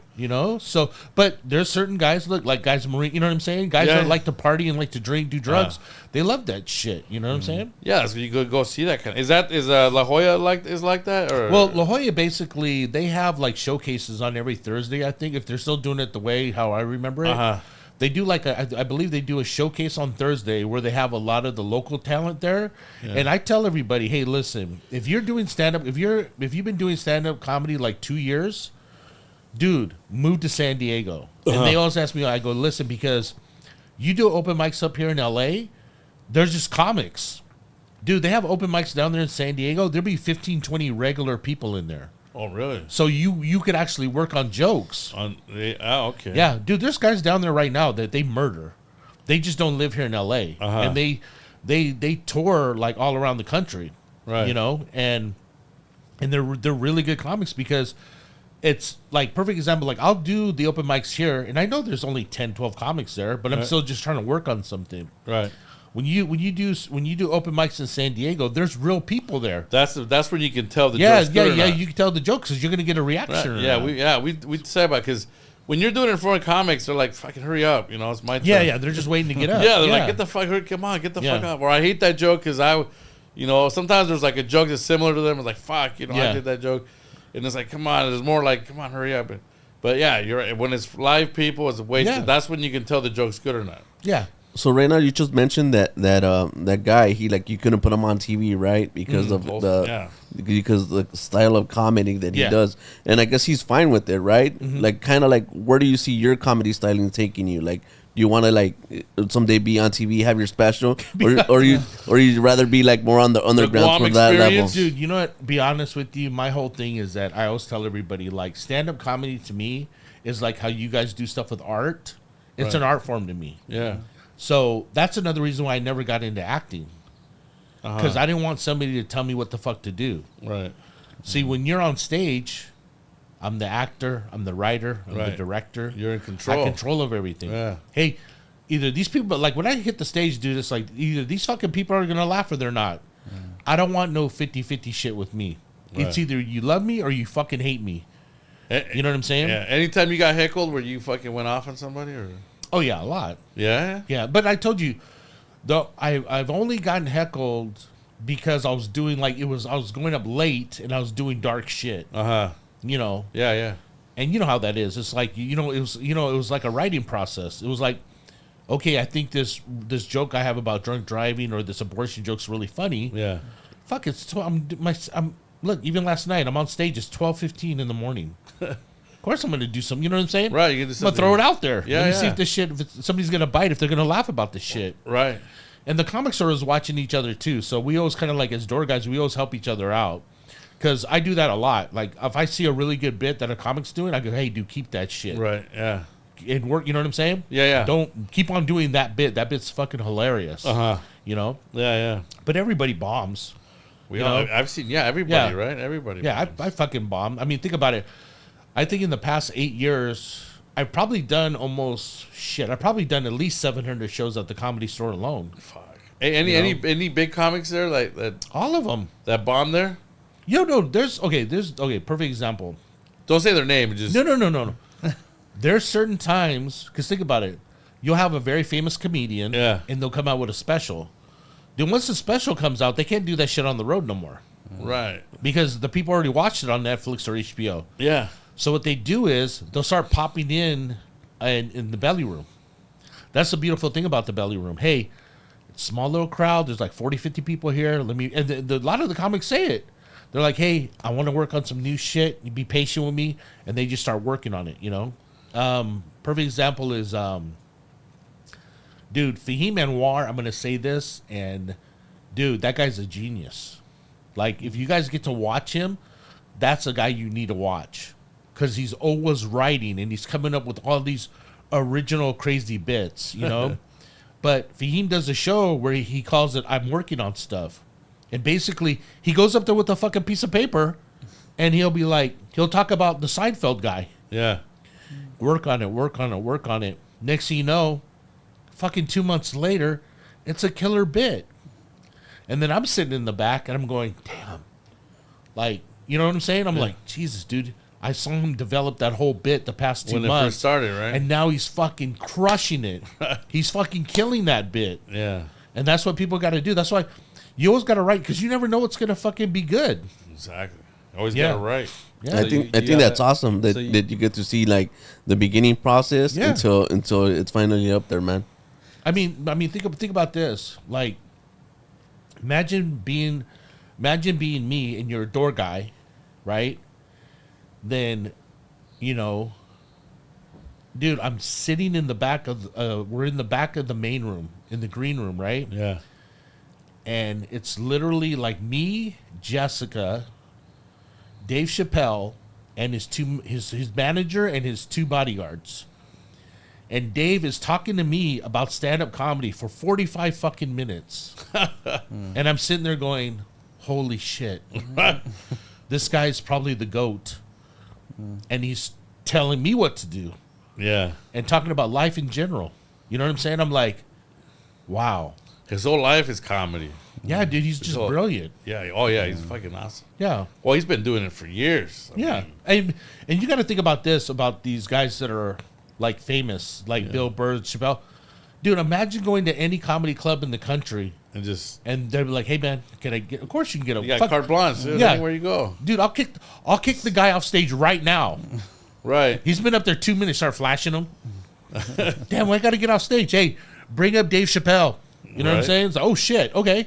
So, but there's certain guys, like guys, Marine, you know what I'm saying? Guys that like to party and like to drink, do drugs. They love that shit. You know what I'm saying? Yeah, so you could go see that kind of. Is La Jolla like that? Or? Well, La Jolla basically, they have like showcases on every Thursday, I think, if they're still doing it the way how I remember it. They do like I believe they do a showcase on Thursday where they have a lot of the local talent there. Yeah. And I tell everybody, hey, listen, if you're doing stand up, if you've been doing stand up comedy like 2 years, dude, move to San Diego. And they always ask me, I go, listen, because you do open mics up here in LA, there's just comics. Dude, they have open mics down there in San Diego. There'll be 15, 20 regular people in there. Oh, really? So you could actually work on jokes. Okay. Yeah, dude, there's guys down there right now that they murder. They just don't live here in LA. And they tour like all around the country. Right. And they're really good comics because it's like perfect example. Like I'll do the open mics here, and I know there's only 10, 12 comics there, but I'm still just trying to work on something. Right. When you do open mics in San Diego, there's real people there. That's when you can tell the jokes. Yeah. You can tell the jokes because you're gonna get a reaction. Right. We say about because when you're doing it in front of comics, they're like, "Fucking hurry up!" It's my turn. Yeah. They're just waiting to get up. They're like, "Get the fuck, come on, get the fuck up!" Or I hate that joke because sometimes there's like a joke that's similar to them. It's like, "Fuck," I did that joke. And it's like, come on. There's more like, come on, hurry up. But yeah, you're right. When it's live people, it's a waste. Yeah. That's when you can tell the joke's good or not. Yeah. So right now, you just mentioned that guy. He you couldn't put him on TV, right? Because of because the style of comedy that he does, and I guess he's fine with it, right? Mm-hmm. Like kind of like where do you see your comedy styling taking you? Like you want to like someday be on TV, have your special, or you'd rather be like more on the underground Guam for that level? experience? Dude, you know what? Be honest with you, my whole thing is that I always tell everybody, like, stand-up comedy to me is like how you guys do stuff with art. It's an art form to me. Yeah. So that's another reason why I never got into acting. Because I didn't want somebody to tell me what the fuck to do. Right. See, when you're on stage, I'm the actor, I'm the writer, I'm the director. You're in I control. control of everything. Yeah. Hey, either these people, like when I hit the stage, dude, it's like either these fucking people are going to laugh or they're not. I don't want no 50-50 shit with me. Right. It's either you love me or you fucking hate me. You know what I'm saying? Yeah. Anytime you got heckled where you fucking went off on somebody or? Oh, yeah, a lot. Yeah. Yeah, but I told you, though, I've only gotten heckled because I was doing I was going up late and I was doing dark shit. You know. Yeah, yeah. And you know how that is. It's like it was like a writing process. It was like, okay, I think this joke I have about drunk driving or this abortion joke's really funny. Yeah. Fuck, I'm look, even last night I'm on stage. It's 12:15 in the morning. Of course I'm going to do something. You know what I'm saying? Right. You get I'm gonna throw it out there. Yeah, Let me see yeah. if this shit, if somebody's gonna bite, if they're gonna laugh about this shit. Right. And the comics are always watching each other too. So we always kind of like, as door guys, we always help each other out. Because I do that a lot. Like if I see a really good bit that a comic's doing, I go, hey, dude, keep that shit. Right. Yeah. And work. You know what I'm saying? Yeah, yeah. Don't keep on doing that bit. That bit's fucking hilarious. You know. Yeah, yeah. But everybody bombs. We all. I've seen. Yeah, everybody. Yeah. Right. Everybody. Yeah, bombs. I fucking bomb. I mean, think about it. I think in the past 8 years, I've probably done I've probably done at least 700 shows at the Comedy Store alone. Fuck. Hey, any big comics there like that? All of them. That bomb there? No. There's perfect example. Don't say their name. Just No. There's certain times, because think about it. You'll have a very famous comedian, Yeah. and they'll come out with a special. Then once the special comes out, they can't do that shit on the road no more. Right. Because the people already watched it on Netflix or HBO. Yeah. So what they do is they'll start popping in the belly room. That's the beautiful thing about the belly room. Hey, small little crowd. There's like 40, 50 people here. And a lot of the comics say it. They're like, hey, I want to work on some new shit. You be patient with me. And they just start working on it, you know? Perfect example is, dude, Fahim Anwar, I'm going to say this. And, dude, that guy's a genius. Like, if you guys get to watch him, that's a guy you need to watch. Because he's always writing and he's coming up with all these original crazy bits, you know? But Fahim does a show where he calls it I'm Working on Stuff. And basically, he goes up there with a fucking piece of paper and he'll talk about the Seinfeld guy. Yeah. Work on it. Next thing you know, fucking 2 months later, it's a killer bit. And then I'm sitting in the back and I'm going, damn. Like, you know what I'm saying? I'm like, Jesus, dude. I saw him develop that whole bit the past 2 months. When it first started, right? And now he's fucking crushing it. He's fucking killing that bit. Yeah. And that's what people got to do. That's why you always got to write, because you never know what's going to fucking be good. Exactly. Always Yeah. got it right. Yeah. I think that's awesome that you get to see like the beginning process Yeah. until it's finally up there, man. I mean, think about this. Like, imagine being me and you're a door guy, right? Then, you know, dude, I'm sitting in the back of we're in the back of the main room, in the green room, right? Yeah. And it's literally like me, Jessica, Dave Chappelle, and his manager and his two bodyguards. And Dave is talking to me about stand-up comedy for 45 fucking minutes. And I'm sitting there going, holy shit. This guy's probably the GOAT. And he's telling me what to do. Yeah. And talking about life in general. You know what I'm saying? I'm like, wow. His whole life is comedy. Yeah, dude, he's just brilliant. Yeah. Oh, yeah. He's fucking awesome. Yeah. Well, he's been doing it for years. I mean, And you got to think about this, about these guys that are like famous, like Bill Burr, Chappelle. Dude, imagine going to any comedy club in the country and they'd be like, hey man, can I get, of course you can get a, you got carte blanche. Yeah. Anywhere you go. Dude, I'll kick the guy off stage right now. Right. He's been up there 2 minutes, start flashing him. Damn, I got to get off stage. Hey, bring up Dave Chappelle. You know what I'm Right. saying? It's like, oh shit, okay.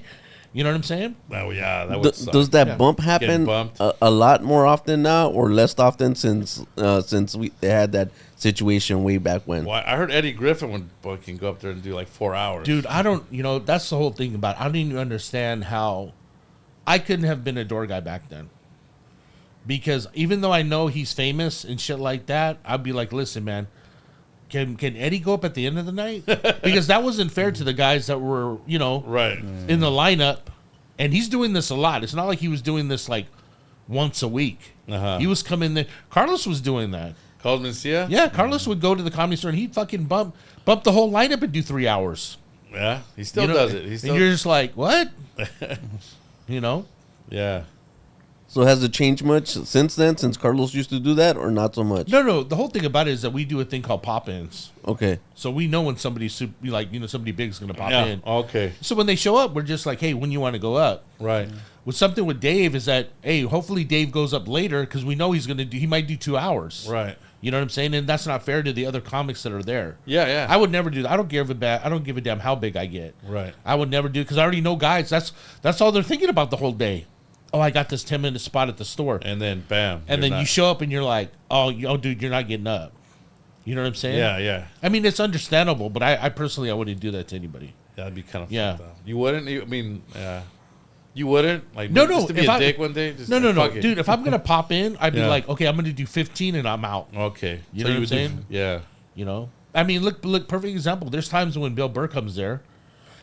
You know what I'm saying? Oh yeah, that would suck. Does that bump happen bumped. a lot more often now, or less often since they had that situation way back when? Well, I heard Eddie Griffin would fucking go up there and do like 4 hours. Dude, I don't, that's the whole thing about it. I don't even understand how I couldn't have been a door guy back then. Because even though I know he's famous and shit like that, I'd be like, listen, man, can Eddie go up at the end of the night? Because that wasn't fair to the guys that were, right in the lineup. And he's doing this a lot. It's not like he was doing this like once a week. He was coming there. Carlos was doing that. Carlos Mencia? Yeah, Carlos would go to the Comedy Store and he'd fucking bump the whole lineup and do 3 hours. Yeah, he still does it. And you're just like, what? Yeah. So has it changed much since then, since Carlos used to do that, or not so much? No. The whole thing about it is that we do a thing called pop-ins. Okay. So we know when somebody's somebody big is going to pop in. Okay. So when they show up, we're just like, hey, when you want to go up? Right. With something with Dave is that, hey, hopefully Dave goes up later because we know he might do 2 hours. Right. You know what I'm saying? And that's not fair to the other comics that are there. Yeah. I would never do that. I don't give a damn how big I get. Right. I would never do because I already know guys. That's all they're thinking about the whole day. Oh, I got this 10-minute spot at the store. And then bam. And then you show up and you're like, oh, dude, you're not getting up. You know what I'm saying? Yeah. I mean, it's understandable, but I personally, I wouldn't do that to anybody. That'd be kind of Yeah. fucked up. You wouldn't? You wouldn't? Like, No. Just to be a dick one day? Just No. fuck it. Dude, if I'm going to pop in, I'd be Yeah. like, okay, I'm going to do 15 and I'm out. Okay. You know what I'm saying? Yeah. I mean, look, perfect example. There's times when Bill Burr comes there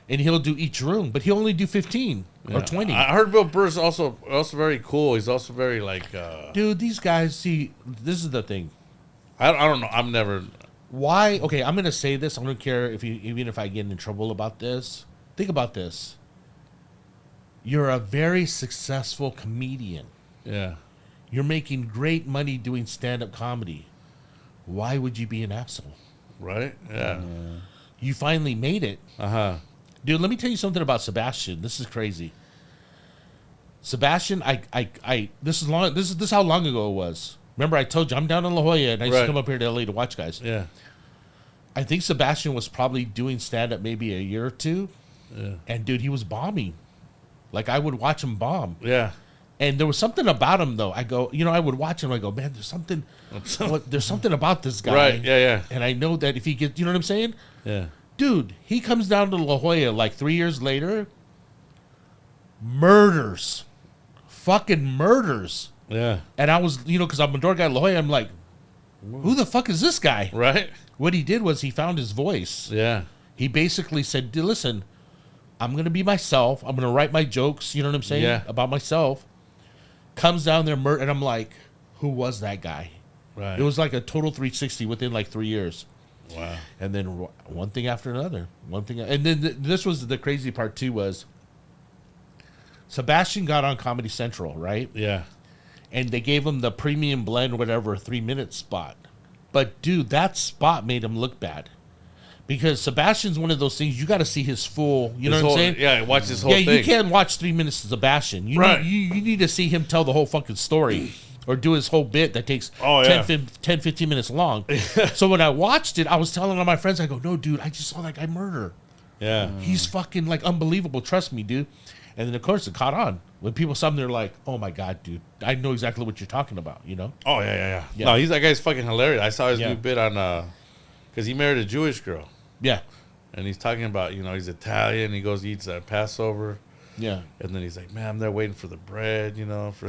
and he'll do each room, but he'll only do 15 or 20. I heard Bill Burr's also very cool. He's also very like... Dude, these guys, see, this is the thing. I don't know. I'm never... Why? Okay, I'm going to say this. I don't care even if I get in trouble about this. Think about this. You're a very successful comedian. Yeah. You're making great money doing stand-up comedy. Why would you be an asshole? Right? Yeah. You finally made it. Uh-huh. Dude, let me tell you something about Sebastian. This is crazy. Sebastian, this is how long ago it was. Remember, I told you I'm down in La Jolla and I used to come up here to LA to watch guys. Yeah. I think Sebastian was probably doing stand-up maybe a year or two. Yeah. And dude, he was bombing. Like I would watch him bomb. Yeah. And there was something about him though. I go, I would watch him. I go, man, there's something about this guy. Right. Yeah. And I know that if he gets, you know what I'm saying? Yeah. Dude, he comes down to La Jolla like 3 years later. Murders. Fucking murders. Yeah. And I was, because I'm a door guy at La Jolla, I'm like, who the fuck is this guy? Right. What he did was he found his voice. Yeah. He basically said, listen, I'm going to be myself. I'm going to write my jokes, you know what I'm saying? Yeah. About myself. Comes down there, and I'm like, who was that guy? Right. It was like a total 360 within like 3 years. Wow. And then one thing after another. And then this was the crazy part too was Sebastian got on Comedy Central, right? Yeah. And they gave him the premium blend, whatever, 3-minute spot. But dude, that spot made him look bad. Because Sebastian's one of those things, you got to see his full, you know what I'm saying? Yeah, watch this whole thing. Yeah, you can't watch 3 minutes of Sebastian. You need to see him tell the whole fucking story or do his whole bit that takes 10, 15 minutes long. So when I watched it, I was telling all my friends, I go, no, dude, I just saw that guy murder. Yeah. He's fucking like unbelievable. Trust me, dude. And then, of course, it caught on. When people saw him, they're like, oh, my God, dude. I know exactly what you're talking about, Oh, yeah. No, that guy's fucking hilarious. I saw his new bit on, because he married a Jewish girl. Yeah. And he's talking about, he's Italian. He goes, eats Passover. Yeah. And then he's like, man, I'm there waiting for the bread, For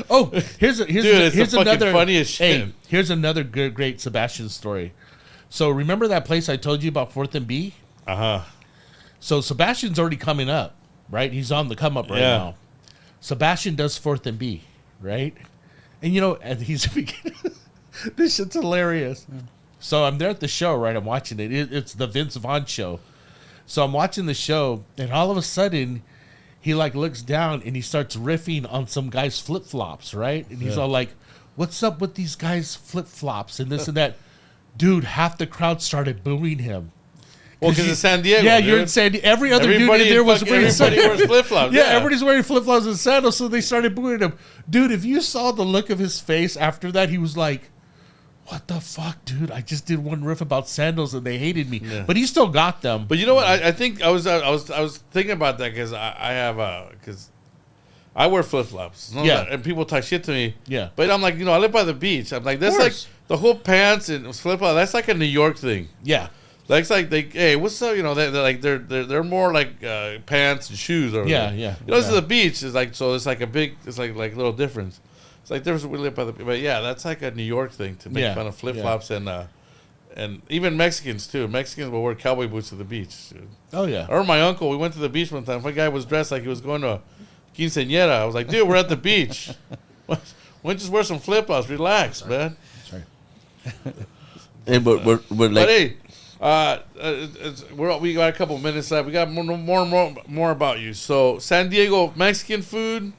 Oh, here's another funniest shit. Hey, here's another great Sebastian story. So remember that place I told you about 4th and B? Uh-huh. So Sebastian's already coming up, right? He's on the come up right now. Sebastian does 4th and B, right? And and he's this shit's hilarious. Yeah. So I'm there at the show, right? I'm watching it. It's the Vince Vaughn show. So I'm watching the show, and all of a sudden, he looks down and he starts riffing on some guy's flip flops, right? And he's all like, "What's up with these guys' flip flops and this and that?" Dude, half the crowd started booing him. Well, because it's San Diego. Yeah, you're in San Diego. Everybody dude in there was wearing wears flip flops. Yeah, everybody's wearing flip flops and sandals, so they started booing him. Dude, if you saw the look of his face after that, he was like, what the fuck, dude? I just did one riff about sandals and they hated me. Yeah. But he still got them. But you know what? I think I was thinking about that because I have because I wear flip flops. Yeah. And people talk shit to me. Yeah. But I'm like, I live by the beach. I'm like, that's like the whole pants and flip flop. That's like a New York thing. Yeah. Like it's like hey, what's up? They're more like pants and shoes. Over there. Yeah. This is the beach. It's like so. It's like a big. It's like little difference. It's like there's really by the. But yeah, that's like a New York thing to make fun of flip flops and even Mexicans too. Mexicans will wear cowboy boots to the beach. Dude. Oh yeah. Or my uncle. We went to the beach one time. One guy was dressed like he was going to a quinceañera. I was like, dude, we're at the beach. Why don't you just wear some flip flops? Relax, man. Sorry. Hey, but we're like. But hey. We got a couple minutes left. We got more about you. So San Diego Mexican food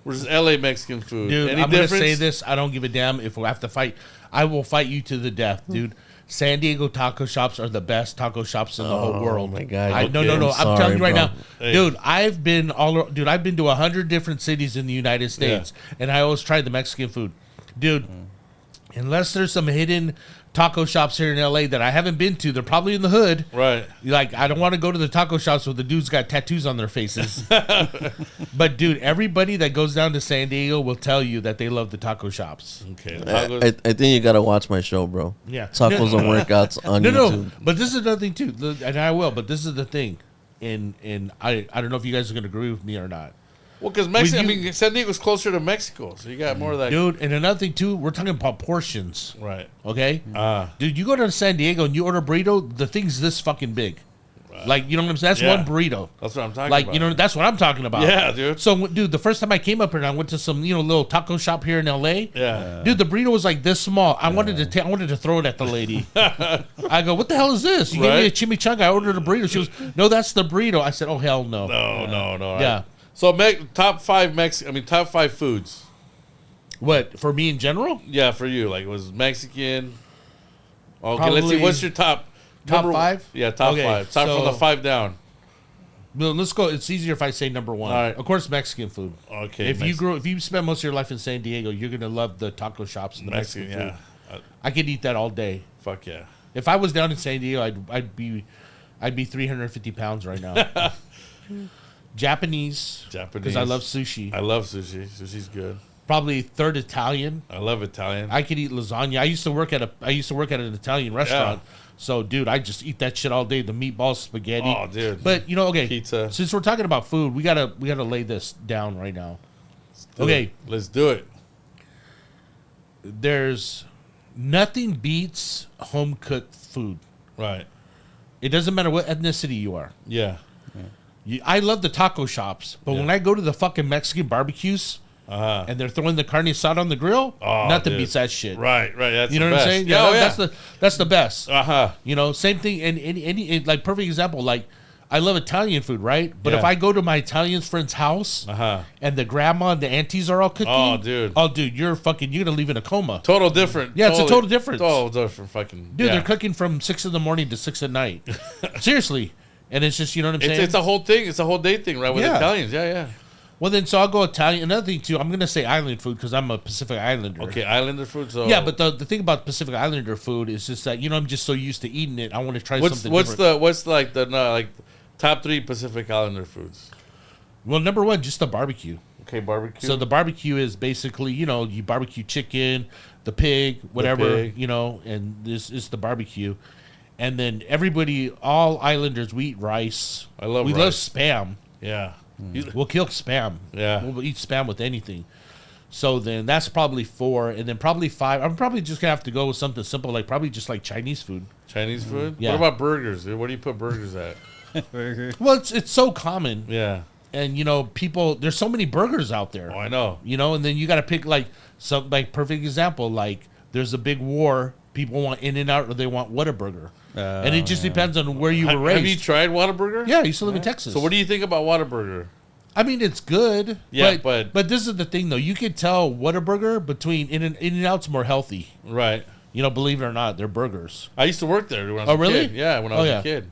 versus LA Mexican food. Dude, Any I'm difference? gonna say this. I don't give a damn if we have to fight. I will fight you to the death, dude. San Diego taco shops are the best taco shops in the whole world. Oh my god! No. I'm sorry, telling you right bro. now, dude. I've been I've been to 100 different cities in the United States, and I always tried the Mexican food, dude. Unless there's some hidden taco shops here in LA that I haven't been to, they're probably in the hood. Right. Like, I don't want to go to the taco shops where the dudes got tattoos on their faces. But, dude, everybody that goes down to San Diego will tell you that they love the taco shops. Okay. I think you gotta watch my show, bro. Yeah. Tacos and workouts on YouTube. No. But this is another thing, too. And I will, but this is the thing. And I don't know if you guys are going to agree with me or not. Well, because San Diego's closer to Mexico, so you got more of that. Dude, and another thing, too, we're talking about portions. Right. Okay? Dude, you go to San Diego and you order a burrito, the thing's this fucking big. Like, you know what I'm saying? That's one burrito. That's what I'm talking like, about. you know, that's what I'm talking about. Yeah, dude. So, dude, the first time I came up here and I went to some, little taco shop here in L.A. Yeah. Dude, the burrito was like this small. I wanted to throw it at the lady. I go, what the hell is this? You gave me a chimichanga. I ordered a burrito. She goes, no, that's the burrito. I said, oh, hell no. No. Yeah. So, top five foods. What, for me in general? Yeah, for you. Like, it was Mexican. Okay, Probably let's see. What's your top? Top five? Yeah, top Okay, five. Top from the 5 down. Well, let's go. It's easier if I say number one. All right. Of course, Mexican food. Okay. If you spend most of your life in San Diego, you're gonna love the taco shops and the Mexican food. I could eat that all day. Fuck yeah. If I was down in San Diego, I'd be 350 pounds right now. Japanese, because I love sushi. I love sushi. Sushi's good. Probably third Italian. I love Italian. I could eat lasagna. I used to work at an Italian restaurant. Yeah. So, dude, I just eat that shit all day. The meatballs, spaghetti. Oh, dude. But okay. Pizza. Since we're talking about food, we gotta lay this down right now. Okay. Let's do it. There's nothing beats home cooked food. Right. It doesn't matter what ethnicity you are. Yeah. I love the taco shops, but when I go to the fucking Mexican barbecues and they're throwing the carne asada on the grill, nothing beats that shit. Right. That's you know the what best. I'm saying? Yeah, that's the best. Uh-huh. Same thing. And any like perfect example. Like I love Italian food, right? But if Yeah. I go to my Italian friend's house and the grandma and the aunties are all cooking, dude, you're gonna leave in a coma. Total different. Yeah, it's a total difference. Total different fucking. Dude, they're cooking from 6 a.m. to 6 p.m. Seriously. And it's just, you know what I'm saying? It's a whole thing. It's a whole day thing, right? With Italians. Yeah. Well, then, so I'll go Italian. Another thing, too, I'm going to say island food because I'm a Pacific Islander. Okay, Islander food. So yeah, but the thing about Pacific Islander food is just that, I'm just so used to eating it. I want to try something different. What's the top 3 Pacific Islander foods? Well, number one, just the barbecue. Okay, barbecue. So the barbecue is basically, you barbecue chicken, the pig, whatever, and this is the barbecue. And then all Islanders, we eat rice. We love Spam. Yeah. We'll kill Spam. Yeah. We'll eat Spam with anything. So then that's probably 4. And then probably 5. I'm probably just going to have to go with something simple, probably just like Chinese food. Chinese food? Yeah. What about burgers, dude? Where do you put burgers at? Well, it's so common. Yeah. And, people, there's so many burgers out there. Oh, I know. And then you got to pick perfect example, there's a big war. People want In-N-Out or they want Whataburger. And it just depends on where you were raised. Have you tried Whataburger? Yeah, I used to live in Texas. So what do you think about Whataburger? I mean, it's good. Yeah, but this is the thing, though. You can tell Whataburger between In-N-Out's more healthy. Right. Believe it or not, they're burgers. I used to work there when I was a really? kid. Yeah, when I was a kid.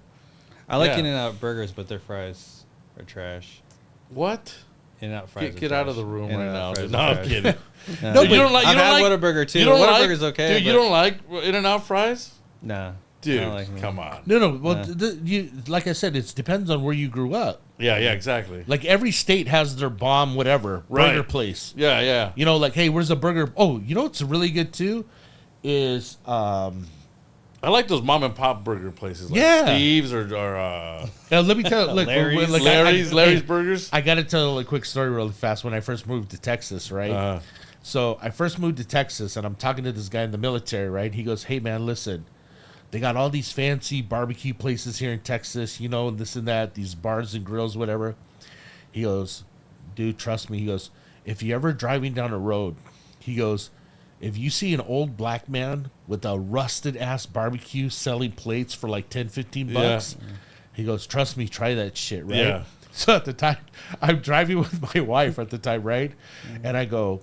I like In-N-Out burgers, but their fries are trash. What? In-N-Out fries. Get out of the room right now. fries No, are I'm trash. kidding. No, You don't like. You I've don't had like Whataburger too. You don't Whataburger's like, okay. Dude, you don't like In-N-Out fries, Nah, dude. I don't like them. Come on. No. Well, you like I said, it depends on where you grew up. Yeah, exactly. Like every state has their bomb, whatever burger place. Yeah. You know, like, hey, where's the burger? Oh, you know what's really good too? Is I like those mom and pop burger places, like Yeah. Steve's or let me tell you, look, Larry's. like, Larry's hey, Burgers. I got to tell a quick story really fast. When I first moved to Texas, right? So I first moved to Texas, and I'm talking to this guy in the military, right? He goes, "Hey, man, listen, they got all these fancy barbecue places here in Texas, you know, this and that, these bars and grills, whatever." He goes, "Dude, trust me." He goes, "If you're ever driving down a road," he goes, "if you see an old black man with a rusted ass barbecue selling plates for like 10, 15 bucks," he goes, "Trust me, try that shit," right? Yeah. So at the time, I'm driving with my wife at the time, right? And I go,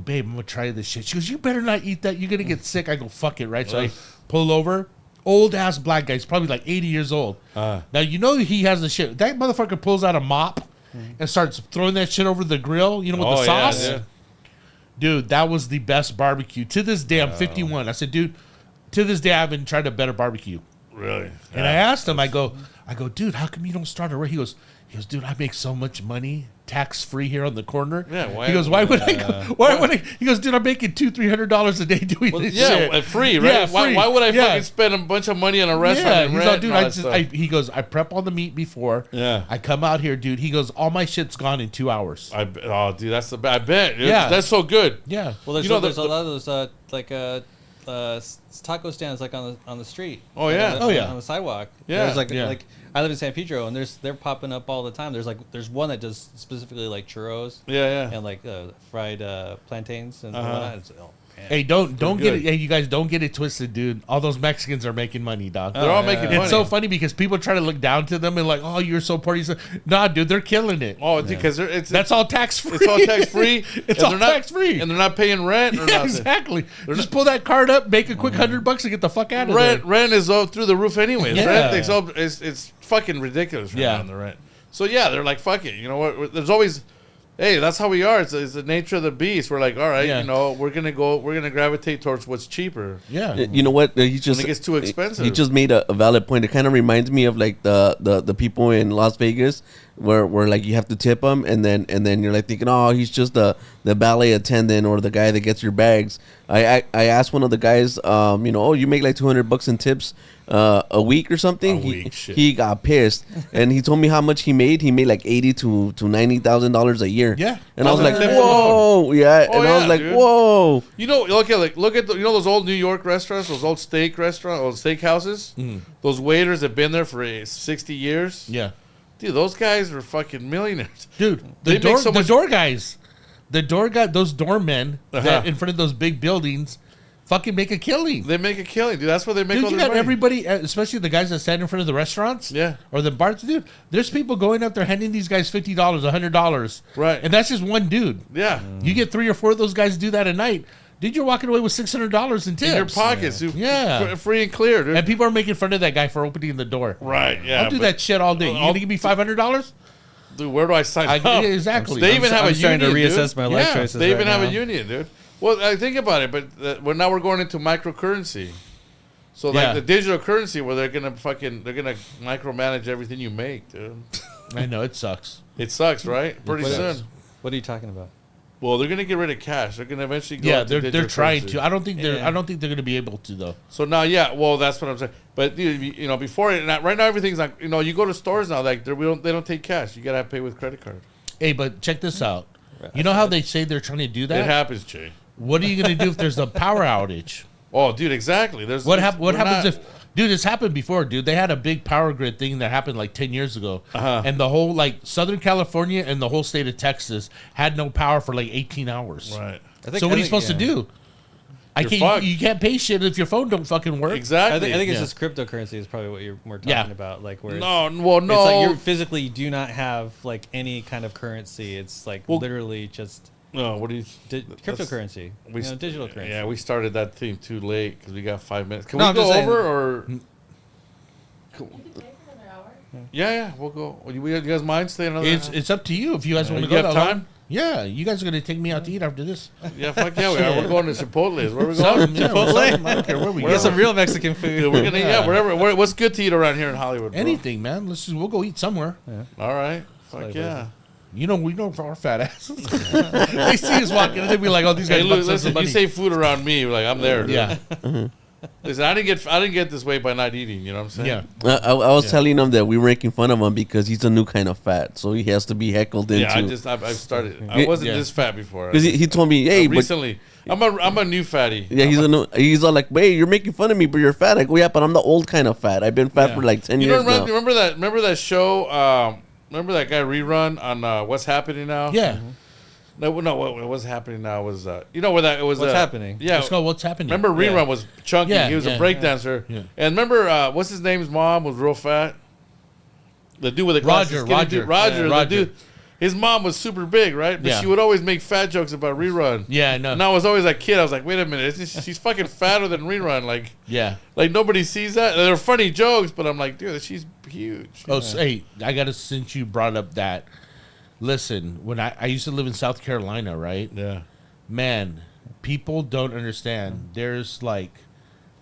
"Babe, I'm gonna try this shit." She goes, "You better not eat that. You're gonna get sick." I go, "Fuck it," right? So I pull over. Old ass black guy. He's probably like 80 years old. Now you know he has the shit. That motherfucker pulls out a mop and starts throwing that shit over the grill. You know, with the sauce. Yeah. Dude, that was the best barbecue. To this day, I'm 51. I said, dude, to this day, I haven't tried a better barbecue. Really? And I asked him, I go, dude, how come you don't start a restaurant? He goes, dude, I make so much money tax free here on the corner. Yeah, why- he goes, why would I go? Why would I? He goes, dude, I'm making $200-300 a day doing this shit. Free, right? Yeah, free. Why would I Yeah. fucking spend a bunch of money on a restaurant? Yeah, and he's rent like, dude, and all that stuff? he goes, I prep all the meat before. Yeah. I come out here, dude. He goes, all my shit's gone in 2 hours. Oh, dude, that's I bet. Yeah. That's so good. Yeah. Well, there's, You know, there's a lot of those taco stands like on the street. Oh, yeah. On the sidewalk. Yeah. There's like Yeah. like I live in San Pedro, and they're popping up all the time. There's one that does specifically like churros. Yeah. And like fried plantains and whatnot. It's, oh, man. Hey, don't get good. it. Hey, you guys, don't get it twisted, dude. All those Mexicans are making money, dog. They're all yeah. making It's money. so funny because people try to look down to them and like, oh, you're so poor. Nah, dude, they're killing it. Oh, because That's all tax free. it's all tax free. It's all tax free. and they're not paying rent or Yeah, nothing. exactly. Just pull that card up, make a quick $100 and get the fuck out of Rent is all through the roof anyways. Yeah. Rent, it's fucking ridiculous right Yeah. now on the rent. So yeah, they're like, fuck it. You know what? There's always, hey, that's how we are. It's the nature of the beast. We're like, all right, Yeah. you know, we're gonna gravitate towards what's cheaper. there. You know what? He just When it gets too expensive. He just made a valid point. It kind of reminds me of like the people in Las Vegas where like you have to tip them, and then you're like thinking, oh, he's just the ballet attendant or the guy that gets your bags. I asked one of the guys, oh, you make like $200 in tips a week or something. He got pissed, and he told me how much he made. He made like $80,000 to $90,000 a year. Yeah. And I was like, Tips whoa, yeah. Oh, And I was yeah, like, dude. whoa. You know, look at those old New York restaurants, those old steak restaurants, old steakhouses. Those waiters have been there for 60 years. Yeah. Dude, those guys are fucking millionaires. Dude, They make so much- door guys, those doormen Uh-huh. that in front of those big buildings fucking make a killing. They make a killing, dude. That's where they make Dude, all you their got money. everybody, especially the guys that stand in front of the restaurants, Yeah. or the bars. Dude, there's people going up there handing these guys $50, $100, Right. And that's just one dude. Yeah. You get 3 or 4 of those guys do that a night, dude. You're walking away with $600 in tips In your pockets, dude. Yeah. Free and clear, dude. and people are making fun of that guy for opening the door. Right, yeah. I'll do but- that shit all day. You gonna give me $500? Dude, where do I sign up? Exactly. They even have a I'm starting to union, reassess dude. my life Yeah. choices. They even right have a now. union, dude. Well, I think about it, but now we're going into microcurrency. So like Yeah. the digital currency, where they're gonna micromanage everything you make, dude. I know it sucks. It sucks, right? Pretty What soon. else? What are you talking about? Well, they're gonna get rid of cash. They're gonna eventually go. Yeah, into they're digital trying currency. to. I don't think they're. Yeah. I don't think they're going to be able to though. So now, yeah, well, that's what I'm saying. But you know, before it, right now everything's like, you know, you go to stores now, like they don't take cash. You gotta pay with credit card. Hey, but check this out. You know how they say they're trying to do It that? happens, Jay. What are you going to do if there's a power outage? Oh, dude, exactly. There's What we're happens not- if? Dude, this happened before, dude. They had a big power grid thing that happened like 10 years ago. Uh-huh. And the whole, like, Southern California and the whole state of Texas had no power for like 18 hours. Right. So what are you supposed to do? You're fucked. You can't pay shit if your phone don't fucking work. Exactly. I think it's Yeah. just cryptocurrency is probably what we're talking Yeah. about. Like where No, it's, well, no. it's like you physically do not have like any kind of currency. It's like Well- literally just No, what do you? cryptocurrency. Digital currency. Yeah, we started that thing too late because we got 5 minutes. Can No, we I'm go just saying- over or? Yeah, we'll go. You guys mind staying another? It's up to you if you guys want to you go. have that time? long. Yeah, you guys are gonna take me out to eat after this. Yeah, fuck yeah, we are. We're going to Chipotle. Where we going? Chipotle. I don't care where we Get go. some real Mexican food. We're gonna wherever. What's good to eat around here in Hollywood? Bro? Anything, man. We'll go eat somewhere. All right. Fuck yeah. We know our fat asses. They see us walking and they be like, "Oh, these guys." Hey, look, listen. You say food around me, like I'm there. Dude. Yeah. Listen, I didn't get this way by not eating. You know what I'm saying? Yeah. I was telling him that we were making fun of him because he's a new kind of fat, so he has to be heckled into. Yeah, I've started. I wasn't this fat before. Because he told me, hey, recently, I'm a new fatty. Yeah, he's all like, hey, you're making fun of me, but you're fat. I go, yeah, but I'm the old kind of fat. I've been fat for like 10 years now. Remember that show? Remember that guy Rerun on What's Happening Now? Yeah. No. What's happening now was where that it was. What's happening? Yeah. Let's go. What's happening? Remember Rerun was chunky. Yeah, He was a breakdancer. Yeah. And remember what's his name's mom was real fat. The dude with the glasses. Roger. The dude. His mom was super big, right? But Yeah. she would always make fat jokes about Rerun. Yeah, I know. And I was always that kid. I was like, wait a minute, she's fucking fatter than Rerun. Like, Yeah. like nobody sees that. They're funny jokes, but I'm like, dude, she's huge. Oh, so, hey, I gotta, since you brought up that. Listen, when I used to live in South Carolina, right? Yeah. Man, people don't understand. There's like.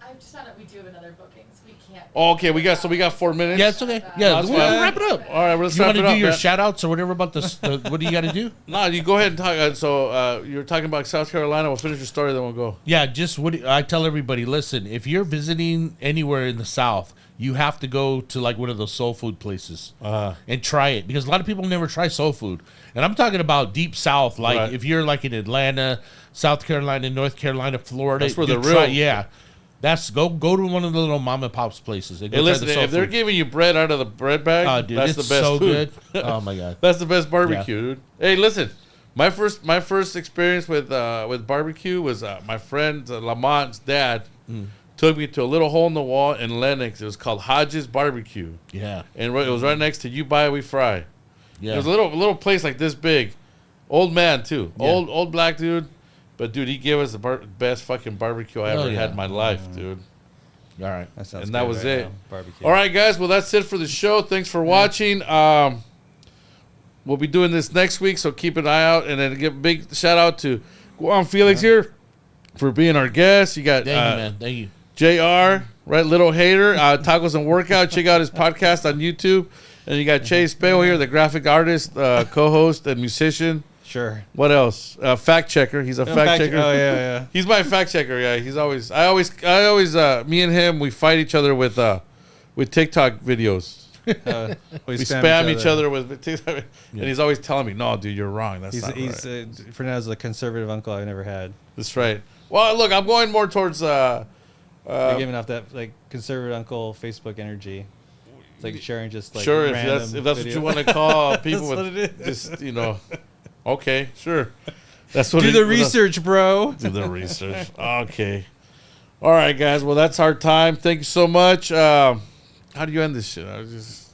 I just found out we do have another booking, so we can't. Oh, okay, we got 4 minutes. Yeah, it's okay. Yeah, That's we'll fine. wrap it up. All right, let's You wrap want it to up. do your man. shout outs or whatever about the what do you got to do? No, you go ahead and talk. So you're talking about South Carolina. We'll finish your story, then we'll go. Yeah, just I tell everybody, listen, if you're visiting anywhere in the South, you have to go to like one of those soul food places and try it because a lot of people never try soul food. And I'm talking about deep South, like Right. if you're like in Atlanta, South Carolina, North Carolina, Florida. That's where you the try- real- Yeah. That's go to one of the little mom and pops places. And go Hey, try listen, the soul if they're food. giving you bread out of the bread bag, Dude, that's it's the best so food. good. Oh my god. That's the best barbecue, dude. Hey, listen, my first experience with barbecue was my friend Lamont's dad took me to a little hole in the wall in Lenox. It was called Hodges Barbecue, Yeah. and it was right next to You Buy We Fry. Yeah. It was a little place like this big, old man too, Yeah. old black dude, but dude, he gave us the best fucking barbecue I ever yeah. had in my life, dude. All right. That sounds And that good was right it. now. Barbecue. All right, guys. Well, that's it for the show. Thanks for watching. We'll be doing this next week, so keep an eye out. And then give a big shout out to Guam Felix here for being our guest. You got Thank you, man. Thank you. JR, right? Little Hater, Tacos and Workout. Check out his podcast on YouTube. And you got Chase Bale here, the graphic artist, co-host, and musician. Sure. What else? Fact checker. He's a fact checker. Oh yeah. He's my fact checker. Yeah, he's always. I always. Me and him, we fight each other with TikTok videos. We spam each other with TikTok, and he's always telling me, "No, dude, you're wrong. That's not He's right." Fernando's a conservative uncle I've never had. That's right. Well, look, I'm going more towards. You're giving off that like conservative uncle Facebook energy. It's like sharing just like sure, if random that's what you want to call people That's with what it is. just okay, sure. That's what Do the research, bro. Do the research. Okay. All right, guys. Well, that's our time. Thank you so much. How do you end this shit? I was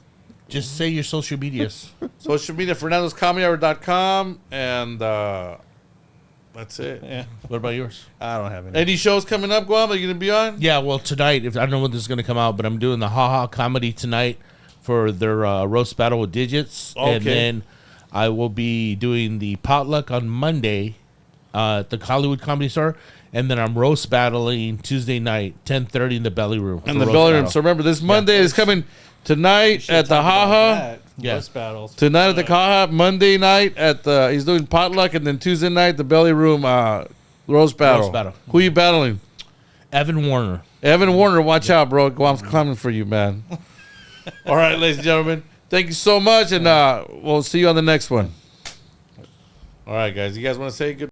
Just say your social medias. social media, Fernandoscomedyhour.com, and that's it. Yeah. What about yours? I don't have any. Any shows coming up, Guam, that you're going to be on? Yeah, well, tonight, if I don't know when this is going to come out, but I'm doing the Ha Ha Comedy tonight for their roast battle with Digits. Okay. And then I will be doing the potluck on Monday at the Hollywood Comedy Store. And then I'm roast battling Tuesday night, 10:30 in the Belly Room. In for the roast belly room. battle. So remember, this Monday is coming tonight at the Ha Ha. Yeah. Roast battles. Tonight at the Ha Ha. Monday night at the, he's doing potluck. And then Tuesday night, the belly room roast battle. Roast battle. Who you battling? Evan Warner. Evan Warner, watch out, bro. Guam's coming for you, man. All right, ladies and gentlemen. Thank you so much, and we'll see you on the next one. All right, guys. You guys want to say goodbye?